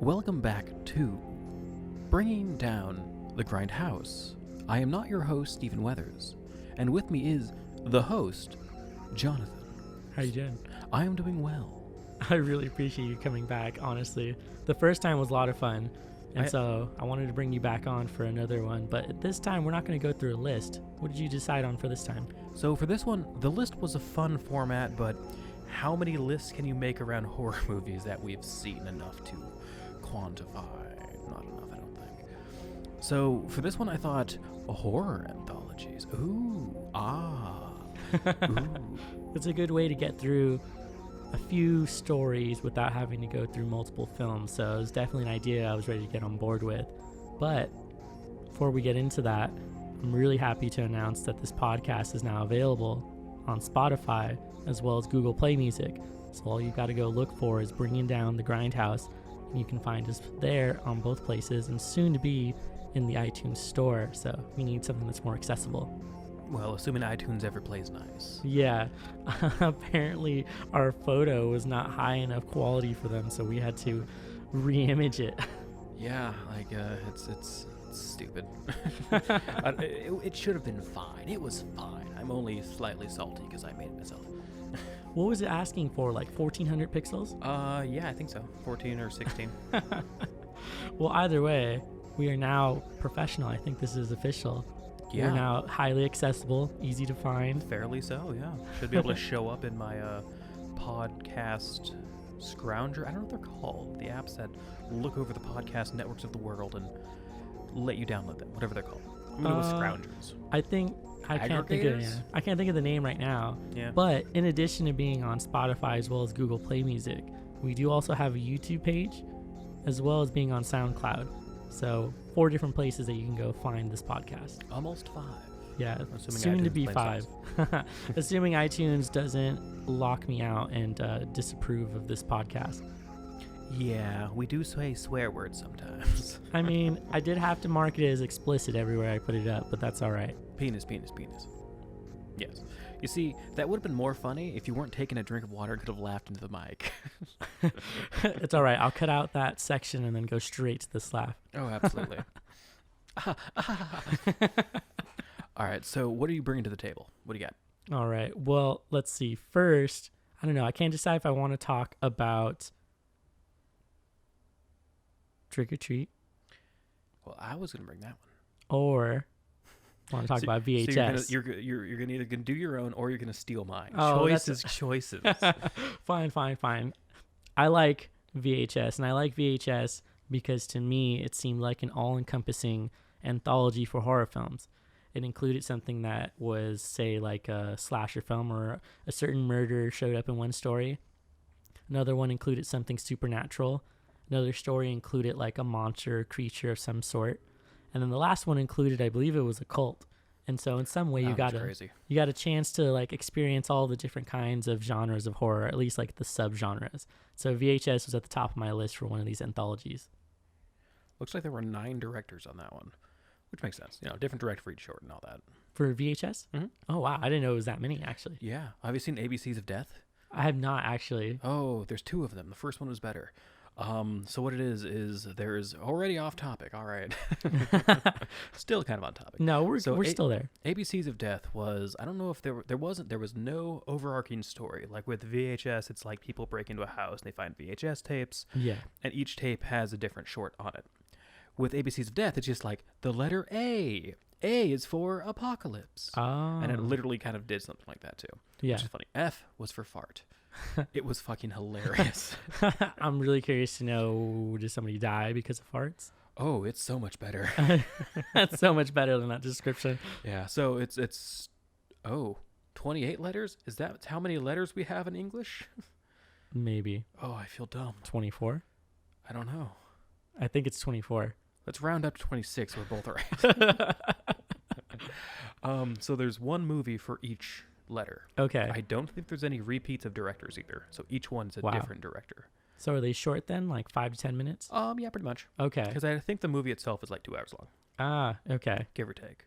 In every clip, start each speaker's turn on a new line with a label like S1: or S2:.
S1: Welcome back to Bringing Down the Grindhouse. I am not your host, Stephen Weathers, and with me is the host, Jonathan.
S2: How you doing?
S1: I am doing well.
S2: I really appreciate you coming back, honestly. The first time was a lot of fun, and so I wanted to bring you back on for another one, but this time we're not going to go through a list. What did you decide on for this time?
S1: So for this one, the list was a fun format, but how many lists can you make around horror movies that we've seen enough to quantify? Not enough, I don't think. So for this one, I thought horror anthologies. Ooh.
S2: It's a good way to get through a few stories without having to go through multiple films, so it was definitely an idea I was ready to get on board with. But before we get into that, I'm really happy to announce that this podcast is now available on Spotify as well as Google Play Music. So all you got to go look for is Bringing Down the Grindhouse, and you can find us there on both places and soon to be in the iTunes store. So we need something that's more accessible.
S1: Well, assuming iTunes ever plays nice.
S2: Yeah, apparently our photo was not high enough quality for them, so we had to re-image it.
S1: Yeah, like it's stupid. It should have been fine. It was fine. I'm only slightly salty because I made it myself.
S2: What was it asking for, like 1400 pixels?
S1: Yeah, I think so. 14 or 16.
S2: Well, either way, we are now professional. I think this is official.
S1: Yeah.
S2: We're now highly accessible, easy to find.
S1: Fairly so, yeah. Should be able to show up in my podcast scrounger. I don't know what they're called. The apps that look over the podcast networks of the world and let you download them, whatever they're called. I'm going to go with scroungers.
S2: I think I can't think of the name right now.
S1: Yeah.
S2: But in addition to being on Spotify as well as Google Play Music, we do also have a YouTube page as well as being on SoundCloud. So 4 different places that you can go find this podcast.
S1: Almost 5.
S2: Yeah,
S1: Assuming
S2: soon to
S1: iTunes
S2: be
S1: plays
S2: 5. Assuming iTunes doesn't lock me out and disapprove of this podcast.
S1: Yeah, we do say swear words sometimes.
S2: I mean, I did have to mark it as explicit everywhere I put it up, but that's all right.
S1: Penis. Yes. You see, that would have been more funny if you weren't taking a drink of water and could have laughed into the mic.
S2: It's all right. I'll cut out that section and then go straight to this laugh.
S1: Oh, absolutely. All right, so what are you bringing to the table? What do you got?
S2: All right. Well, let's see. First, I don't know. I can't decide if I want to talk about Trick or Treat.
S1: Well, I was going to bring that one.
S2: Or want to talk about VHS.
S1: So you're gonna either gonna do your own or you're gonna steal mine.
S2: Oh,
S1: Choices.
S2: Fine. I like VHS, and I like VHS because to me it seemed like an all-encompassing anthology for horror films. It included something that was, say, like a slasher film or a certain murder showed up in one story. Another one included something supernatural. Another story included like a monster or creature of some sort. And then the last one included, I believe it was a cult. And so in some way you got a chance to like experience all the different kinds of genres of horror, at least like the subgenres. So VHS was at the top of my list for one of these anthologies.
S1: Looks like there were 9 directors on that one, which makes sense. Different director for each short and all that.
S2: For VHS?
S1: Mm-hmm.
S2: Oh, wow. I didn't know it was that many, actually.
S1: Yeah. Have you seen ABCs of Death?
S2: I have not, actually.
S1: Oh, there's 2 of them. The first one was better. So what it is there's already off topic. All right. Still kind of on topic.
S2: No, we're still there.
S1: ABCs of Death was, I don't know if there was no overarching story. Like with VHS, it's like people break into a house and they find VHS tapes.
S2: Yeah.
S1: And each tape has a different short on it. With ABCs of Death, it's just like the letter A. A is for apocalypse.
S2: Oh.
S1: And it literally kind of did something like that too.
S2: Yeah.
S1: Which is funny. F was for fart. It was fucking hilarious.
S2: I'm really curious to know, did somebody die because of farts?
S1: Oh, it's so much better.
S2: That's so much better than that description.
S1: Yeah, so it's 28 letters? Is that how many letters we have in English?
S2: Maybe.
S1: Oh, I feel dumb.
S2: 24?
S1: I don't know.
S2: I think it's 24.
S1: Let's round up to 26. We're both right. So there's one movie for each letter.
S2: Okay.
S1: I don't think there's any repeats of directors either. So each one's a different director.
S2: So are they short then? Like 5 to 10 minutes?
S1: Yeah, pretty much.
S2: Okay.
S1: Because I think the movie itself is like 2 hours long.
S2: Ah, okay.
S1: Give or take.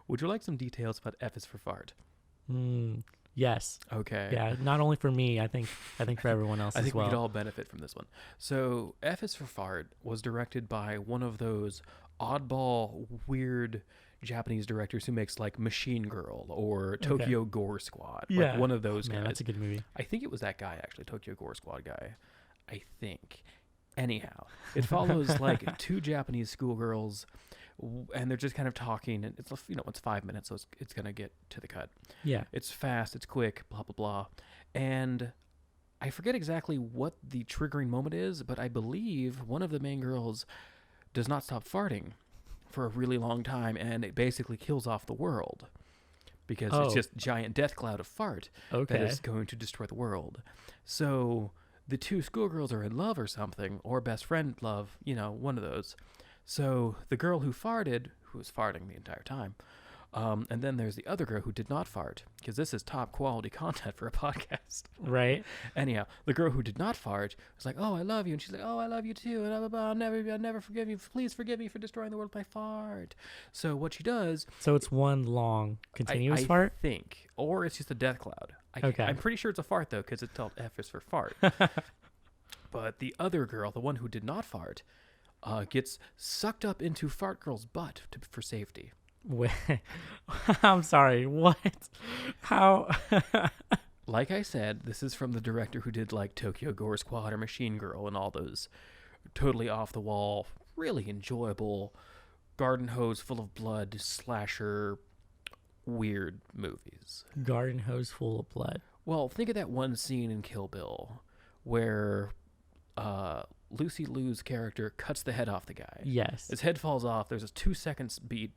S1: Would you like some details about F is for fart?
S2: Yes.
S1: Okay.
S2: Yeah, not only for me, I think for everyone else
S1: I
S2: as
S1: think
S2: well.
S1: we could all benefit from this one. So, F is for Fart was directed by one of those oddball, weird Japanese directors who makes like Machine Girl or Tokyo Gore Squad. Like one of those
S2: Man,
S1: guys.
S2: that's a good movie.
S1: I think it was that guy actually, Tokyo Gore Squad guy. I think. Anyhow, it follows like two Japanese schoolgirls, and they're just kind of talking. And it's it's 5 minutes, so it's gonna get to the cut.
S2: Yeah.
S1: It's fast, it's quick, blah blah blah, and I forget exactly what the triggering moment is, but I believe one of the main girls does not stop farting for a really long time, and it basically kills off the world because it's just giant death cloud of fart that is going to destroy the world. So the two schoolgirls are in love or something, or best friend love, one of those. So the girl who farted, who was farting the entire time, and then there's the other girl who did not fart, because this is top quality content for a podcast.
S2: Right.
S1: Anyhow, the girl who did not fart was like, "Oh, I love you," and she's like, "Oh, I love you too," and blah, blah, blah. I'll never forgive you. Please forgive me for destroying the world with my fart. So what she does,
S2: So it's one long continuous fart?
S1: I think, or it's just a death cloud.
S2: Okay.
S1: I'm pretty sure it's a fart though, because it's called F is for fart. But the other girl, the one who did not fart, gets sucked up into Fart Girl's butt for safety.
S2: Wait, I'm sorry. What? How?
S1: Like I said, this is from the director who did like Tokyo Gore Squad or Machine Girl and all those totally off the wall, really enjoyable garden hose full of blood slasher weird movies.
S2: Garden hose full of blood.
S1: Well, think of that one scene in Kill Bill where Lucy Liu's character cuts the head off the guy.
S2: Yes.
S1: His head falls off. There's a 2 seconds beat,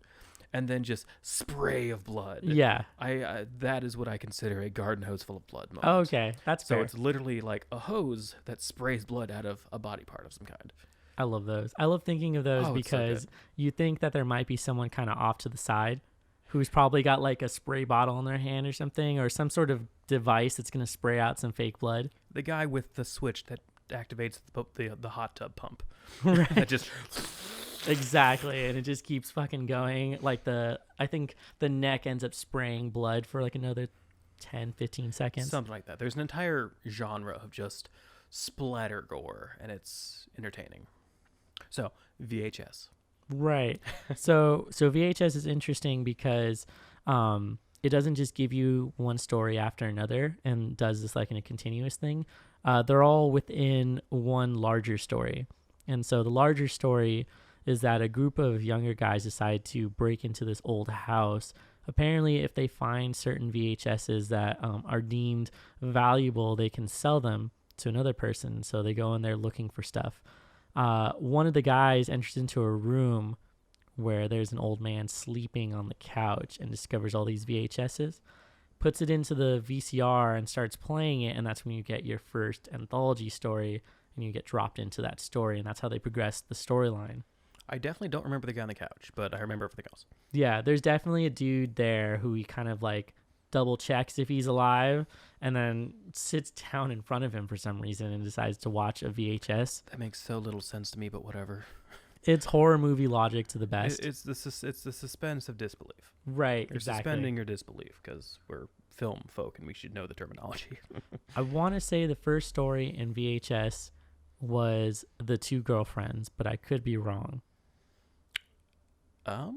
S1: and then just spray of blood.
S2: Yeah.
S1: I that is what I consider a garden hose full of blood moment.
S2: Oh, okay. That's
S1: So
S2: fair.
S1: it's literally like a hose that sprays blood out of a body part of some kind.
S2: I love those. I love thinking of those
S1: Oh, it's so
S2: because
S1: good.
S2: you think that there might be someone kind of off to the side who's probably got like a spray bottle in their hand or something, or some sort of device that's going to spray out some fake blood.
S1: The guy with the switch that activates the hot tub pump.
S2: Right.
S1: That just
S2: Exactly. And it just keeps fucking going. Like I think the neck ends up spraying blood for like another 10, 15 seconds.
S1: something like that. There's an entire genre of just splatter gore, and it's entertaining. So VHS.
S2: Right. So VHS is interesting because it doesn't just give you one story after another and does this like in a continuous thing. They're all within one larger story. And so the larger story is that a group of younger guys decide to break into this old house. Apparently, if they find certain VHSs that are deemed valuable, they can sell them to another person. So they go in there looking for stuff. One of the guys enters into a room where there's an old man sleeping on the couch and discovers all these VHSs, puts it into the VCR and starts playing it, and that's when you get your first anthology story, and you get dropped into that story, and that's how they progress the storyline.
S1: I definitely don't remember the guy on the couch, but I remember everything else.
S2: Yeah, there's definitely a dude there who he kind of like double checks if he's alive and then sits down in front of him for some reason and decides to watch a VHS.
S1: That makes so little sense to me, but whatever.
S2: It's horror movie logic to the best.
S1: It's the suspense of disbelief.
S2: Right,
S1: You're
S2: exactly.
S1: suspending your disbelief because we're film folk and we should know the terminology.
S2: I want to say the first story in VHS was The Two Girlfriends, but I could be wrong.
S1: Gotta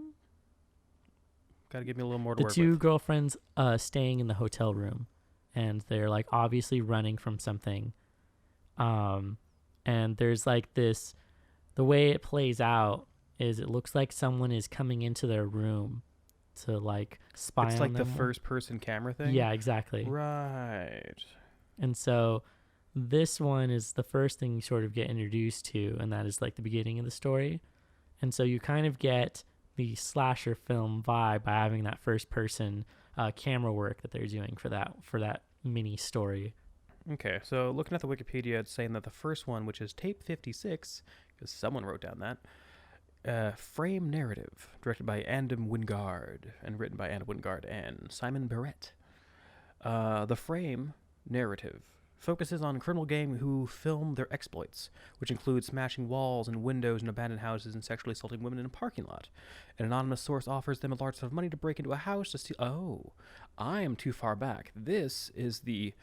S1: give me a little more to
S2: The
S1: work
S2: two
S1: with.
S2: girlfriends staying in the hotel room, and they're like obviously running from something. And there's like this, the way it plays out is it looks like someone is coming into their room to like spy
S1: It's
S2: on
S1: like
S2: them.
S1: the first person camera thing?
S2: Yeah, exactly.
S1: Right.
S2: And so this one is the first thing you sort of get introduced to, and that is like the beginning of the story. And so you kind of get the slasher film vibe by having that first person camera work that they're doing for that mini story.
S1: Okay, so looking at the Wikipedia, it's saying that the first one, which is tape 56, because someone wrote down that, frame narrative, directed by Andam Wingard and written by Andam Wingard and Simon Barrett. The frame narrative focuses on criminal gang who film their exploits, which include smashing walls and windows in abandoned houses and sexually assaulting women in a parking lot. An anonymous source offers them a large sum of money to break into a house to steal. Oh, I am too far back. This is the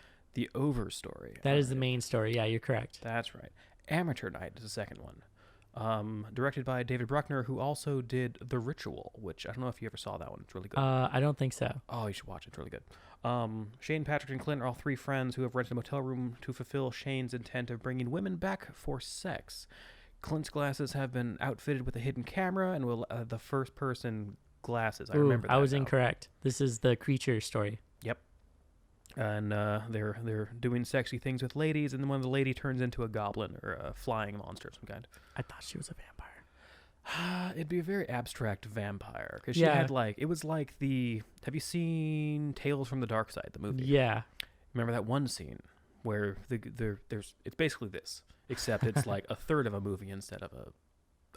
S1: over story.
S2: That is the main story. Yeah, you're correct.
S1: That's right. Amateur Night is the second one. Directed by David Bruckner, who also did The Ritual, which I don't know if you ever saw that one. It's really good.
S2: I don't think so.
S1: Oh, you should watch it. It's really good. Shane, Patrick, and Clint are all three friends who have rented a motel room to fulfill Shane's intent of bringing women back for sex. Clint's glasses have been outfitted with a hidden camera and will the first-person glasses. I remember that.
S2: I was
S1: now.
S2: incorrect. This is the creature story.
S1: Yep. And they're doing sexy things with ladies, and then one of the lady turns into a goblin or a flying monster of some kind.
S2: I thought she was a vampire.
S1: It'd be a very abstract vampire because she had it was like the. Have you seen Tales from the Dark Side, the movie?
S2: Yeah.
S1: Remember that one scene where there's it's basically this, except it's like a third of a movie instead of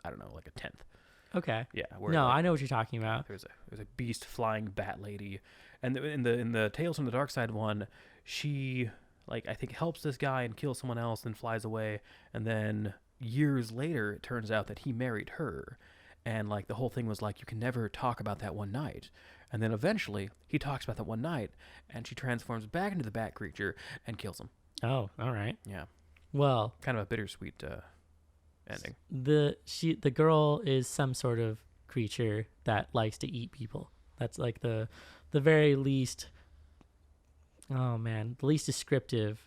S1: like a tenth.
S2: Okay.
S1: Yeah.
S2: No, I know what you're talking about.
S1: There's a beast flying bat lady, and in the Tales from the Dark Side one, she I think helps this guy and kills someone else, and flies away, and then years later it turns out that he married her, and the whole thing was you can never talk about that one night, and then eventually he talks about that one night, and she transforms back into the bat creature and kills him.
S2: Oh, all right.
S1: Yeah.
S2: Well,
S1: kind of a bittersweet ending.
S2: The girl is some sort of creature that likes to eat people. That's the very least. Oh man, the least descriptive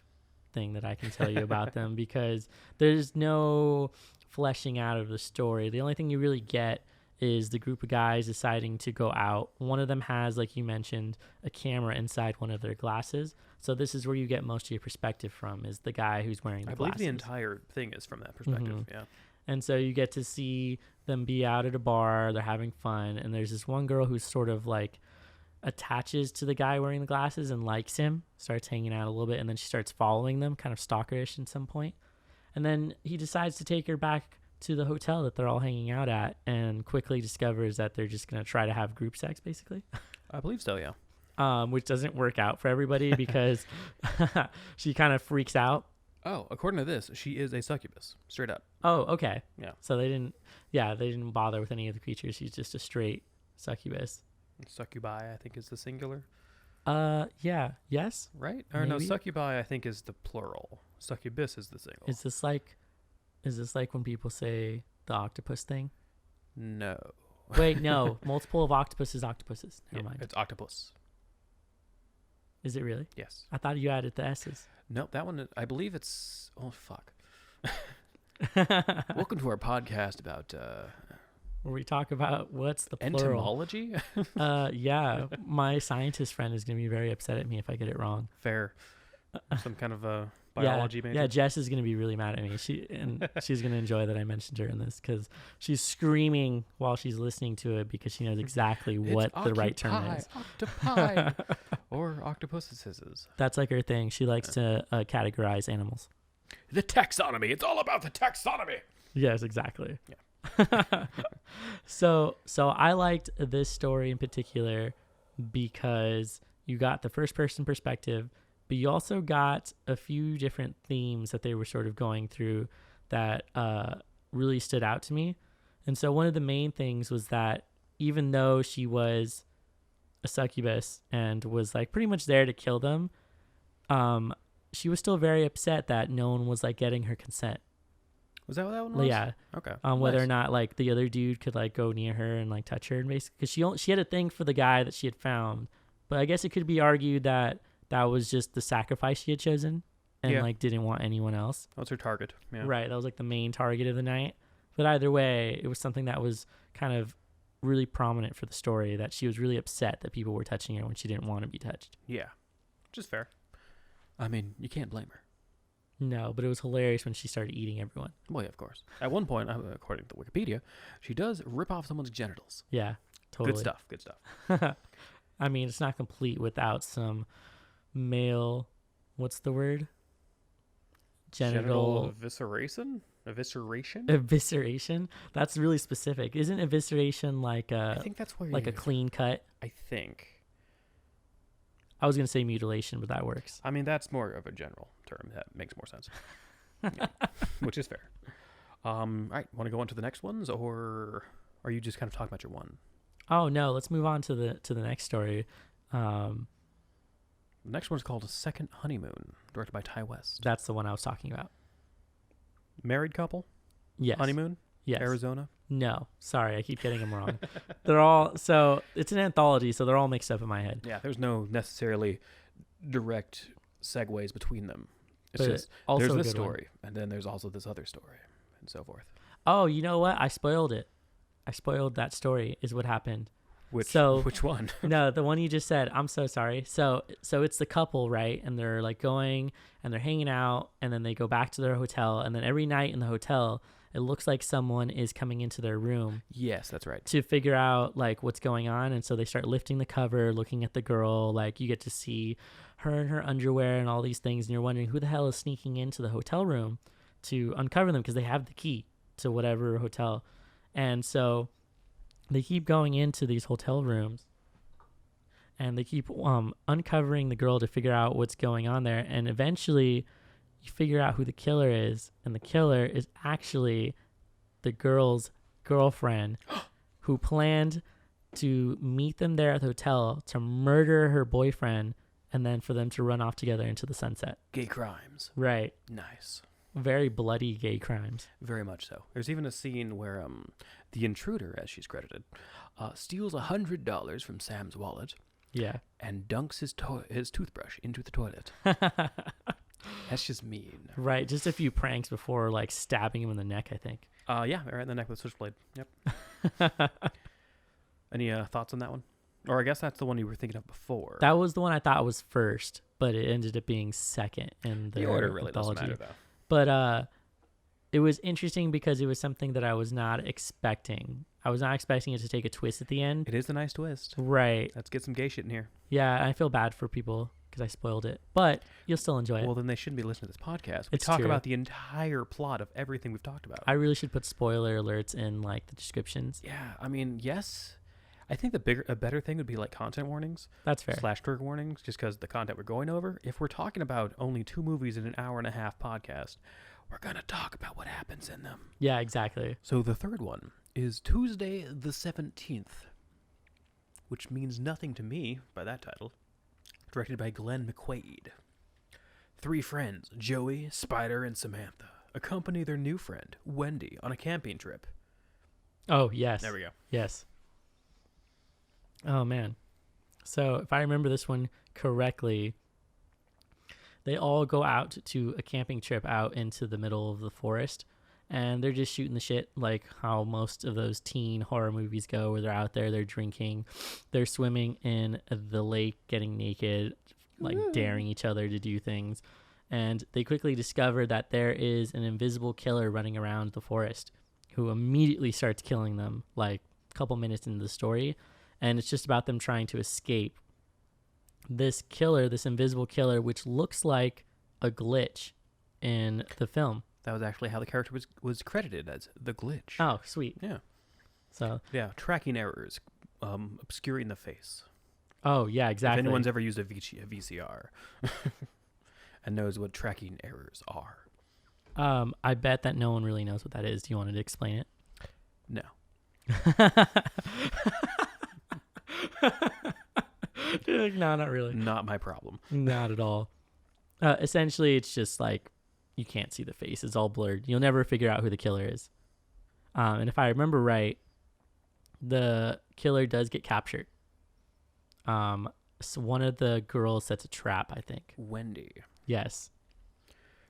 S2: thing that I can tell you about them, because there's no fleshing out of the story. The only thing you really get is the group of guys deciding to go out. One of them has, like you mentioned, a camera inside one of their glasses. So this is where you get most of your perspective from, is the guy who's wearing the glasses.
S1: I believe the entire thing is from that perspective. Mm-hmm. Yeah.
S2: And so you get to see them be out at a bar, they're having fun, and there's this one girl who's sort of attaches to the guy wearing the glasses and likes him, starts hanging out a little bit, and then she starts following them, kind of stalkerish at some point. And then he decides to take her back to the hotel that they're all hanging out at, and quickly discovers that they're just going to try to have group sex, basically.
S1: I believe so, yeah.
S2: Which doesn't work out for everybody because she kind of freaks out.
S1: Oh, according to this, she is a succubus, straight up.
S2: Oh, okay.
S1: Yeah.
S2: So they didn't bother with any of the creatures. She's just a straight succubus.
S1: Succubi, I think, is the singular.
S2: Yeah. Yes.
S1: Right? Or no, succubi, I think, is the plural. Succubus is the single.
S2: Is this like when people say the octopus thing?
S1: No.
S2: Wait, no. Multiple of octopuses. Never mind.
S1: It's octopus.
S2: Is it really?
S1: Yes.
S2: I thought you added the S's.
S1: No, that one, I believe it's... Oh, fuck. Welcome to our podcast about...
S2: where we talk about what's the plural.
S1: Entomology?
S2: Yeah. My scientist friend is going to be very upset at me if I get it wrong.
S1: Fair. Some kind of biology major?
S2: Yeah, Jess is going to be really mad at me. She's going to enjoy that I mentioned her in this, because she's screaming while she's listening to it because she knows exactly what the right term is.
S1: Octopi. Or octopuses.
S2: That's her thing. She likes to categorize animals.
S1: The taxonomy. It's all about the taxonomy.
S2: Yes, exactly.
S1: Yeah.
S2: So I liked this story in particular because you got the first person perspective, but you also got a few different themes that they were sort of going through that really stood out to me. And so one of the main things was that even though she was a succubus and was pretty much there to kill them, she was still very upset that no one was getting her consent.
S1: Was that what that one was?
S2: Yeah.
S1: Okay.
S2: Whether or not the other dude could go near her and touch her, and basically, because she had a thing for the guy that she had found, but I guess it could be argued that that was just the sacrifice she had chosen, and didn't want anyone else.
S1: That was her target. Yeah.
S2: Right. That was the main target of the night. But either way, it was something that was kind of really prominent for the story, that she was really upset that people were touching her when she didn't want to be touched.
S1: Yeah. Which is fair. I mean, you can't blame her.
S2: No, but it was hilarious when she started eating everyone.
S1: Well, yeah, of course. At one point, according to Wikipedia, she does rip off someone's genitals.
S2: Yeah, totally.
S1: Good stuff.
S2: I mean, it's not complete without some male, what's the word? Genital
S1: evisceration?
S2: Evisceration? That's really specific. Isn't evisceration I
S1: think that's where
S2: a clean cut?
S1: I think.
S2: I was gonna say mutilation, but that works.
S1: I mean, that's more of a general term. That makes more sense. Yeah. Which is fair. All right, want to go on to the next ones, or are you just kind of talking about your one?
S2: Oh no, let's move on to the next story.
S1: The next one's called A Second Honeymoon, directed by Ty West.
S2: That's the one I was talking about.
S1: Married couple?
S2: Yes.
S1: Honeymoon?
S2: Yes.
S1: Arizona?
S2: No, sorry, I keep getting them wrong. They're all so it's an anthology, so they're all mixed up in my head.
S1: Yeah, there's no necessarily direct segues between them. It's
S2: But
S1: just
S2: also
S1: there's
S2: a
S1: this
S2: good one.
S1: story, and then there's also this other story, and so forth.
S2: Oh, you know what? I spoiled it. I spoiled that story. Is what happened.
S1: Which
S2: So-
S1: which one?
S2: No, the one you just said. I'm so sorry. So it's the couple, right? And they're like going and they're hanging out, and then they go back to their hotel, and then every night in the hotel, it looks like someone is coming into their room
S1: Yes, that's right.
S2: to figure out like what's going on. And so they start lifting the cover, looking at the girl. Like you get to see her in her underwear and all these things, and you're wondering who the hell is sneaking into the hotel room to uncover them, because they have the key to whatever hotel. And so they keep going into these hotel rooms, and they keep uncovering the girl to figure out what's going on there. And eventually you figure out who the killer is, and the killer is actually the girl's girlfriend who planned to meet them there at the hotel to murder her boyfriend, and then for them to run off together into the sunset.
S1: Gay crimes.
S2: Right.
S1: Nice.
S2: Very bloody gay crimes.
S1: Very much so. There's even a scene where the intruder, as she's credited, steals $100 from Sam's wallet
S2: Yeah.
S1: and dunks his toothbrush into the toilet. That's just mean.
S2: Right. Just a few pranks before like stabbing him in the neck, I think.
S1: Yeah, right in the neck with a switchblade. Yep. Any thoughts on that one? Or I guess that's the one you were thinking of before.
S2: That was the one I thought was first, but it ended up being second in
S1: the order really doesn't matter, though.
S2: But it was interesting because it was something that I was not expecting. I was not expecting it to take a twist at the end.
S1: It is a nice twist.
S2: Right.
S1: Let's get some gay shit in here.
S2: Yeah, I feel bad for people because I spoiled it, but you'll still enjoy it.
S1: Well, then they shouldn't be listening to this podcast. We
S2: It's
S1: talk
S2: true.
S1: about the entire plot of everything we've talked about.
S2: I really should put spoiler alerts in like the descriptions.
S1: Yeah, I mean, yes. I think a better thing would be like content warnings
S2: That's fair.
S1: / trigger warnings, just because the content we're going over. If we're talking about only 2 movies in an hour and a half podcast, we're going to talk about what happens in them.
S2: Yeah, exactly.
S1: So the third one is Tuesday the 17th, which means nothing to me by that title. Directed by Glenn McQuaid. 3 friends, Joey, Spider, and Samantha, accompany their new friend, Wendy, on a camping trip.
S2: Oh, yes.
S1: There we go.
S2: Yes. Oh, man. So if I remember this one correctly, they all go out to a camping trip out into the middle of the forest, and they're just shooting the shit like how most of those teen horror movies go, where they're out there, they're drinking, they're swimming in the lake, getting naked, like daring each other to do things. And they quickly discover that there is an invisible killer running around the forest who immediately starts killing them like a couple minutes into the story. And it's just about them trying to escape this killer, this invisible killer, which looks like a glitch in the film.
S1: That was actually how the character was credited, as the glitch.
S2: Oh, sweet.
S1: Yeah.
S2: So,
S1: Yeah, tracking errors, obscuring the face.
S2: oh, yeah, exactly.
S1: If anyone's ever used a VCR and knows what tracking errors are.
S2: I bet that no one really knows what that is. Do you want to explain it?
S1: No.
S2: No, not really.
S1: Not my problem.
S2: Not at all. Essentially, it's just like you can't see the face. It's all blurred. You'll never figure out who the killer is. And if I remember right, the killer does get captured. So one of the girls sets a trap, I think.
S1: Wendy.
S2: Yes.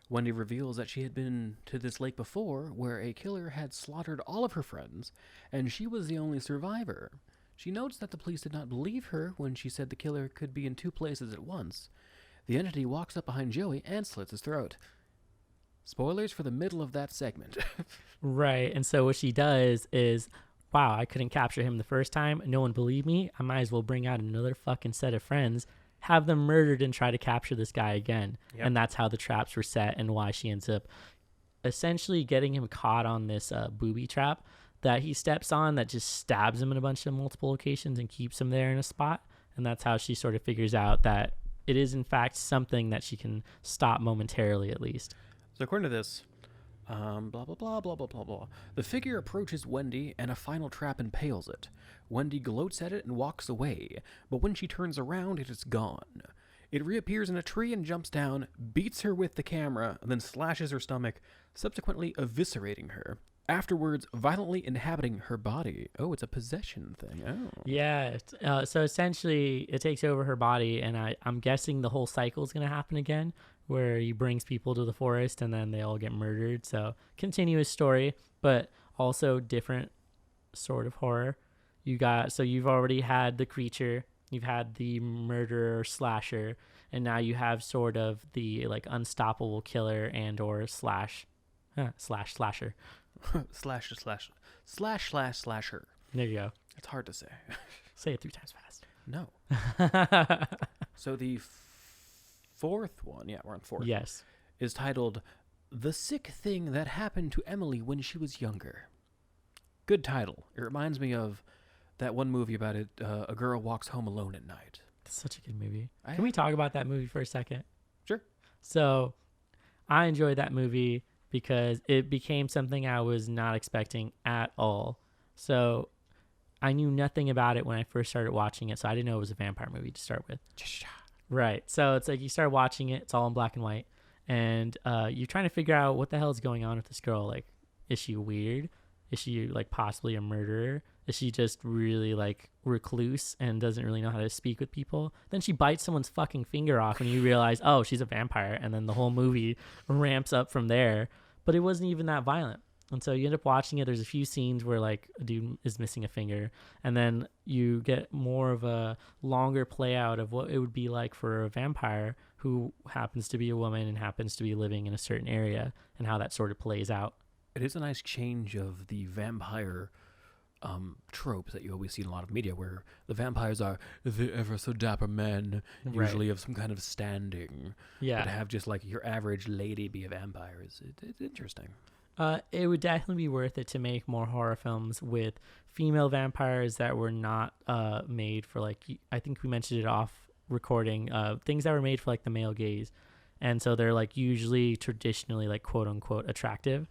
S1: Wendy reveals that she had been to this lake before where a killer had slaughtered all of her friends, and she was the only survivor. She notes that the police did not believe her when she said the killer could be in 2 places at once. The entity walks up behind Joey and slits his throat. Spoilers for the middle of that segment.
S2: Right. And so what she does is, wow, I couldn't capture him the first time. No one believed me. I might as well bring out another fucking set of friends, have them murdered, and try to capture this guy again.
S1: Yep.
S2: And that's how the traps were set and why she ends up essentially getting him caught on this booby trap that he steps on that just stabs him in a bunch of multiple locations and keeps him there in a spot. And that's how she sort of figures out that it is in fact something that she can stop momentarily, at least.
S1: So according to this, blah, blah, blah, blah, blah, blah, blah. The figure approaches Wendy and a final trap impales it. Wendy gloats at it and walks away, but when she turns around, it is gone. It reappears in a tree and jumps down, beats her with the camera, and then slashes her stomach, subsequently eviscerating her. Afterwards, violently inhabiting her body. Oh, it's a possession thing. Oh.
S2: Yeah. So essentially, it takes over her body, and I'm guessing the whole cycle is going to happen again, where he brings people to the forest and then they all get murdered. So continuous story, but also different sort of horror. You've already had the creature, you've had the murderer slasher, and now you have sort of the like unstoppable killer and or slasher.
S1: Slasher.
S2: There you go.
S1: It's hard to say.
S2: Say it 3 times fast.
S1: No. So the fourth one, yeah, we're on 4th.
S2: Yes.
S1: Is titled The Sick Thing That Happened to Emily When She Was Younger. Good title. It reminds me of that one movie about it, a girl walks home alone at night.
S2: That's such a good movie. Can we talk about that movie for a second?
S1: Sure.
S2: So I enjoyed that movie because it became something I was not expecting at all. So I knew nothing about it when I first started watching it, so I didn't know it was a vampire movie to start with. Right. So it's like you start watching it, it's all in black and white, and you're trying to figure out what the hell is going on with this girl. Like, is she weird? Is she like possibly a murderer? Is she just really like recluse and doesn't really know how to speak with people? Then she bites someone's fucking finger off and you realize, oh, she's a vampire. And then the whole movie ramps up from there. But it wasn't even that violent. And so you end up watching it. There's a few scenes where like a dude is missing a finger. And then you get more of a longer play out of what it would be like for a vampire who happens to be a woman and happens to be living in a certain area and how that sort of plays out.
S1: It is a nice change of the vampire tropes that you always see in a lot of media, where the vampires are the ever so dapper men, usually of some kind of standing.
S2: Yeah.
S1: But to have just like your average lady be a vampire it's interesting.
S2: It would definitely be worth it to make more horror films with female vampires that were not made for like, I think we mentioned it off recording, things that were made for like the male gaze. And so they're like usually traditionally like quote unquote attractive.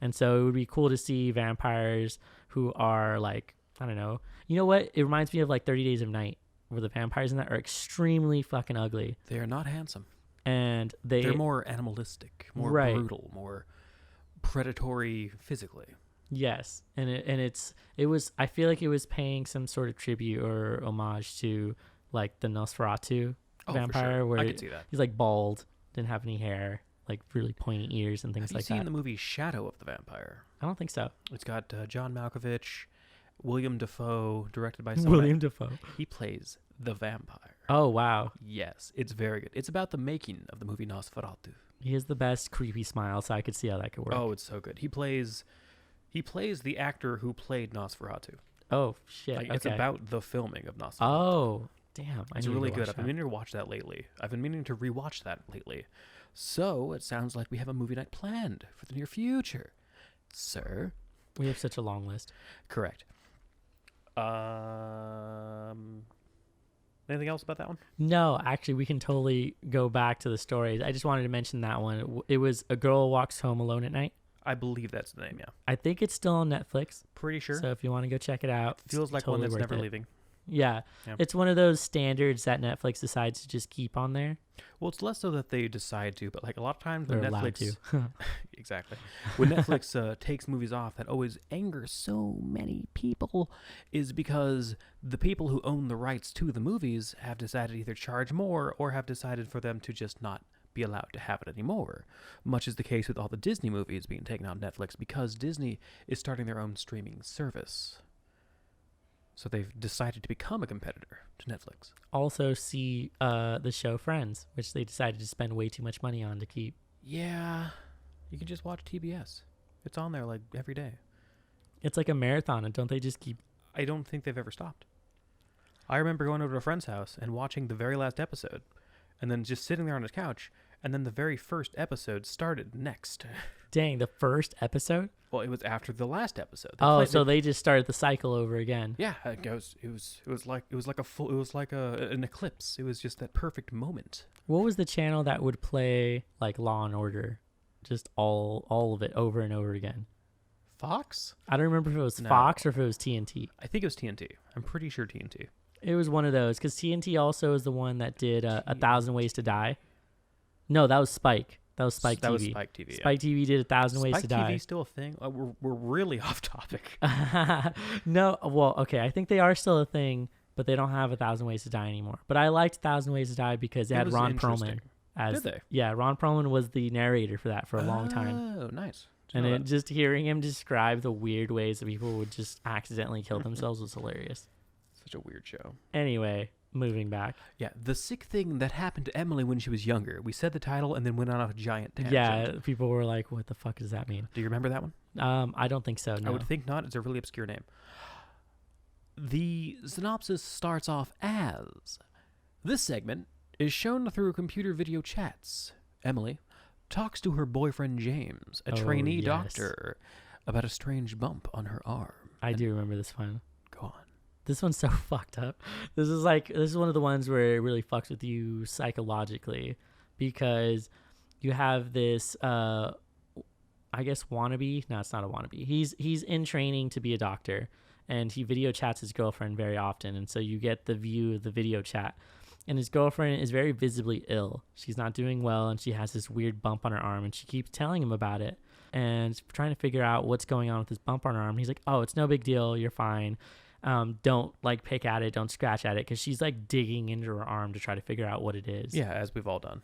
S2: And so it would be cool to see vampires who are like, I don't know. You know what? It reminds me of like 30 Days of Night, where the vampires in that are extremely fucking ugly.
S1: They are not handsome.
S2: And
S1: they're more animalistic, more brutal, more predatory physically.
S2: Yes. And it was, I feel like it was paying some sort of tribute or homage to like the Nosferatu vampire,
S1: for sure.
S2: where
S1: I could see that.
S2: he's like bald, didn't have any hair, like really pointy ears and things like that.
S1: Have you seen the movie Shadow of the Vampire?
S2: I don't think so.
S1: It's got John Malkovich, William Dafoe, directed by
S2: William Dafoe.
S1: He plays the vampire.
S2: Oh, wow.
S1: Yes, it's very good. It's about the making of the movie Nosferatu.
S2: He has the best creepy smile, so I could see how that could work.
S1: Oh, it's so good. He plays the actor who played Nosferatu.
S2: Oh, shit.
S1: Like,
S2: okay.
S1: It's about the filming of Nosferatu.
S2: Oh, damn.
S1: It's really good. I've been meaning to watch that lately. I've been meaning to rewatch that lately. So it sounds like we have a movie night planned for the near future, sir.
S2: We have such a long list.
S1: Correct. Anything else about that one?
S2: No, actually, we can totally go back to the story. I just wanted to mention that one. It was A Girl Walks Home Alone at Night.
S1: I believe that's the name, yeah.
S2: I think it's still on Netflix.
S1: Pretty sure.
S2: So if you want to go check it out.
S1: Feels like
S2: totally
S1: one that's never
S2: it.
S1: leaving.
S2: Yeah. It's one of those standards that Netflix decides to just keep on there.
S1: Well, it's less so that they decide to, but like a lot of times
S2: They're
S1: when
S2: allowed
S1: Netflix
S2: to.
S1: exactly when Netflix takes movies off, that always angers so many people, is because the people who own the rights to the movies have decided to either charge more or have decided for them to just not be allowed to have it anymore. Much is the case with all the Disney movies being taken on Netflix, because Disney is starting their own streaming service. So they've decided to become a competitor to Netflix.
S2: Also see the show Friends, which they decided to spend way too much money on to keep.
S1: Yeah, you can just watch TBS. It's on there like every day.
S2: It's like a marathon, and don't they just keep...
S1: I don't think they've ever stopped. I remember going over to a friend's house and watching the very last episode, and then just sitting there on his couch And then the very first episode started next.
S2: Dang, the first episode?
S1: Well, it was after the last episode.
S2: They just started the cycle over again.
S1: Yeah, it was like an eclipse. It was just that perfect moment.
S2: What was the channel that would play like Law and Order, just all of it over and over again?
S1: Fox?
S2: I don't remember if it was
S1: No.
S2: Fox or if it was TNT.
S1: I think it was TNT. I'm pretty sure TNT.
S2: It was one of those because TNT also is the one that did 1,000 Ways to Die. No, that was Spike. That was Spike TV.
S1: That was Spike TV.
S2: Spike TV did 1,000 Ways to Die.
S1: Spike TV still a thing? We're really off topic.
S2: No, well, okay. I think they are still a thing, but they don't have 1,000 Ways to Die anymore. But I liked 1,000 Ways to Die because they had
S1: was
S2: Ron
S1: interesting.
S2: Perlman as.
S1: Did they?
S2: Yeah, Ron Perlman was the narrator for that for a long time.
S1: Oh, nice.
S2: And just hearing him describe the weird ways that people would just accidentally kill themselves was hilarious.
S1: Such a weird show.
S2: Anyway, moving back.
S1: Yeah, The Sick Thing That Happened to Emily When She Was Younger. We said the title and then went on a giant tangent.
S2: Yeah, people were like, what the fuck does that mean?
S1: Do you remember that one?
S2: I don't think so, no.
S1: I would think not. It's a really obscure name. The synopsis starts off as, this segment is shown through computer video chats. Emily talks to her boyfriend James, a trainee
S2: yes.
S1: doctor, about a strange bump on her arm.
S2: I do remember this one.
S1: Go on.
S2: This one's so fucked up. This is one of the ones where it really fucks with you psychologically because you have this I guess wannabe. No, it's not a wannabe. He's in training to be a doctor and he video chats his girlfriend very often, and so you get the view of the video chat. And his girlfriend is very visibly ill. She's not doing well and she has this weird bump on her arm and she keeps telling him about it and trying to figure out what's going on with this bump on her arm. And he's like, "Oh, it's no big deal. You're fine. Don't like pick at it, don't scratch at it," because she's like digging into her arm to try to figure out what it is.
S1: Yeah, as we've all done.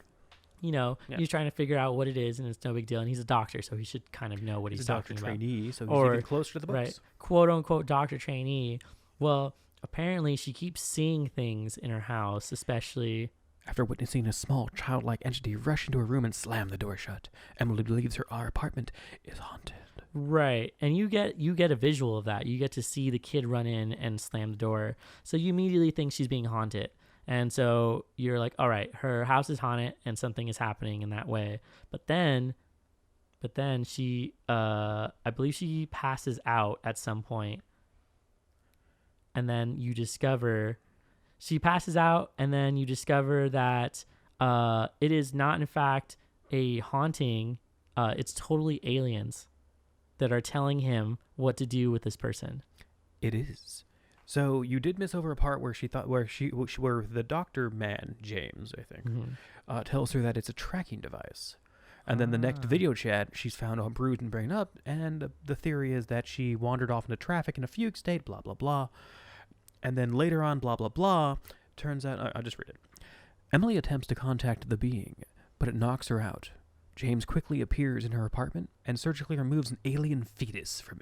S2: You know,
S1: Yeah.
S2: he's trying to figure out what it is, and it's no big deal. And he's a doctor, so he should kind of know what he's
S1: a doctor
S2: talking about.
S1: trainee, so he's
S2: Or-
S1: even closer to the books.
S2: Right, quote unquote doctor trainee. Well, apparently she keeps seeing things in her house, especially.
S1: After witnessing a small childlike entity rush into her room and slam the door shut, Emily believes our apartment is haunted.
S2: Right, and you get a visual of that. You get to see the kid run in and slam the door, so you immediately think she's being haunted. And so you're like, all right, her house is haunted and something is happening in that way. But then she, I believe she passes out at some point. And then you discover she passes out, and then you discover that it is not, in fact, a haunting. It's totally aliens that are telling him what to do with this person.
S1: It is. So you did miss over a part where where the doctor man, James, I think, tells her that it's a tracking device. And then the next video chat, she's found all bruised and brain up, and the theory is that she wandered off into traffic in a fugue state, blah, blah, blah. And then later on, blah, blah, blah, turns out, I'll just read it. Emily attempts to contact the being, but it knocks her out. James quickly appears in her apartment and surgically removes an alien fetus from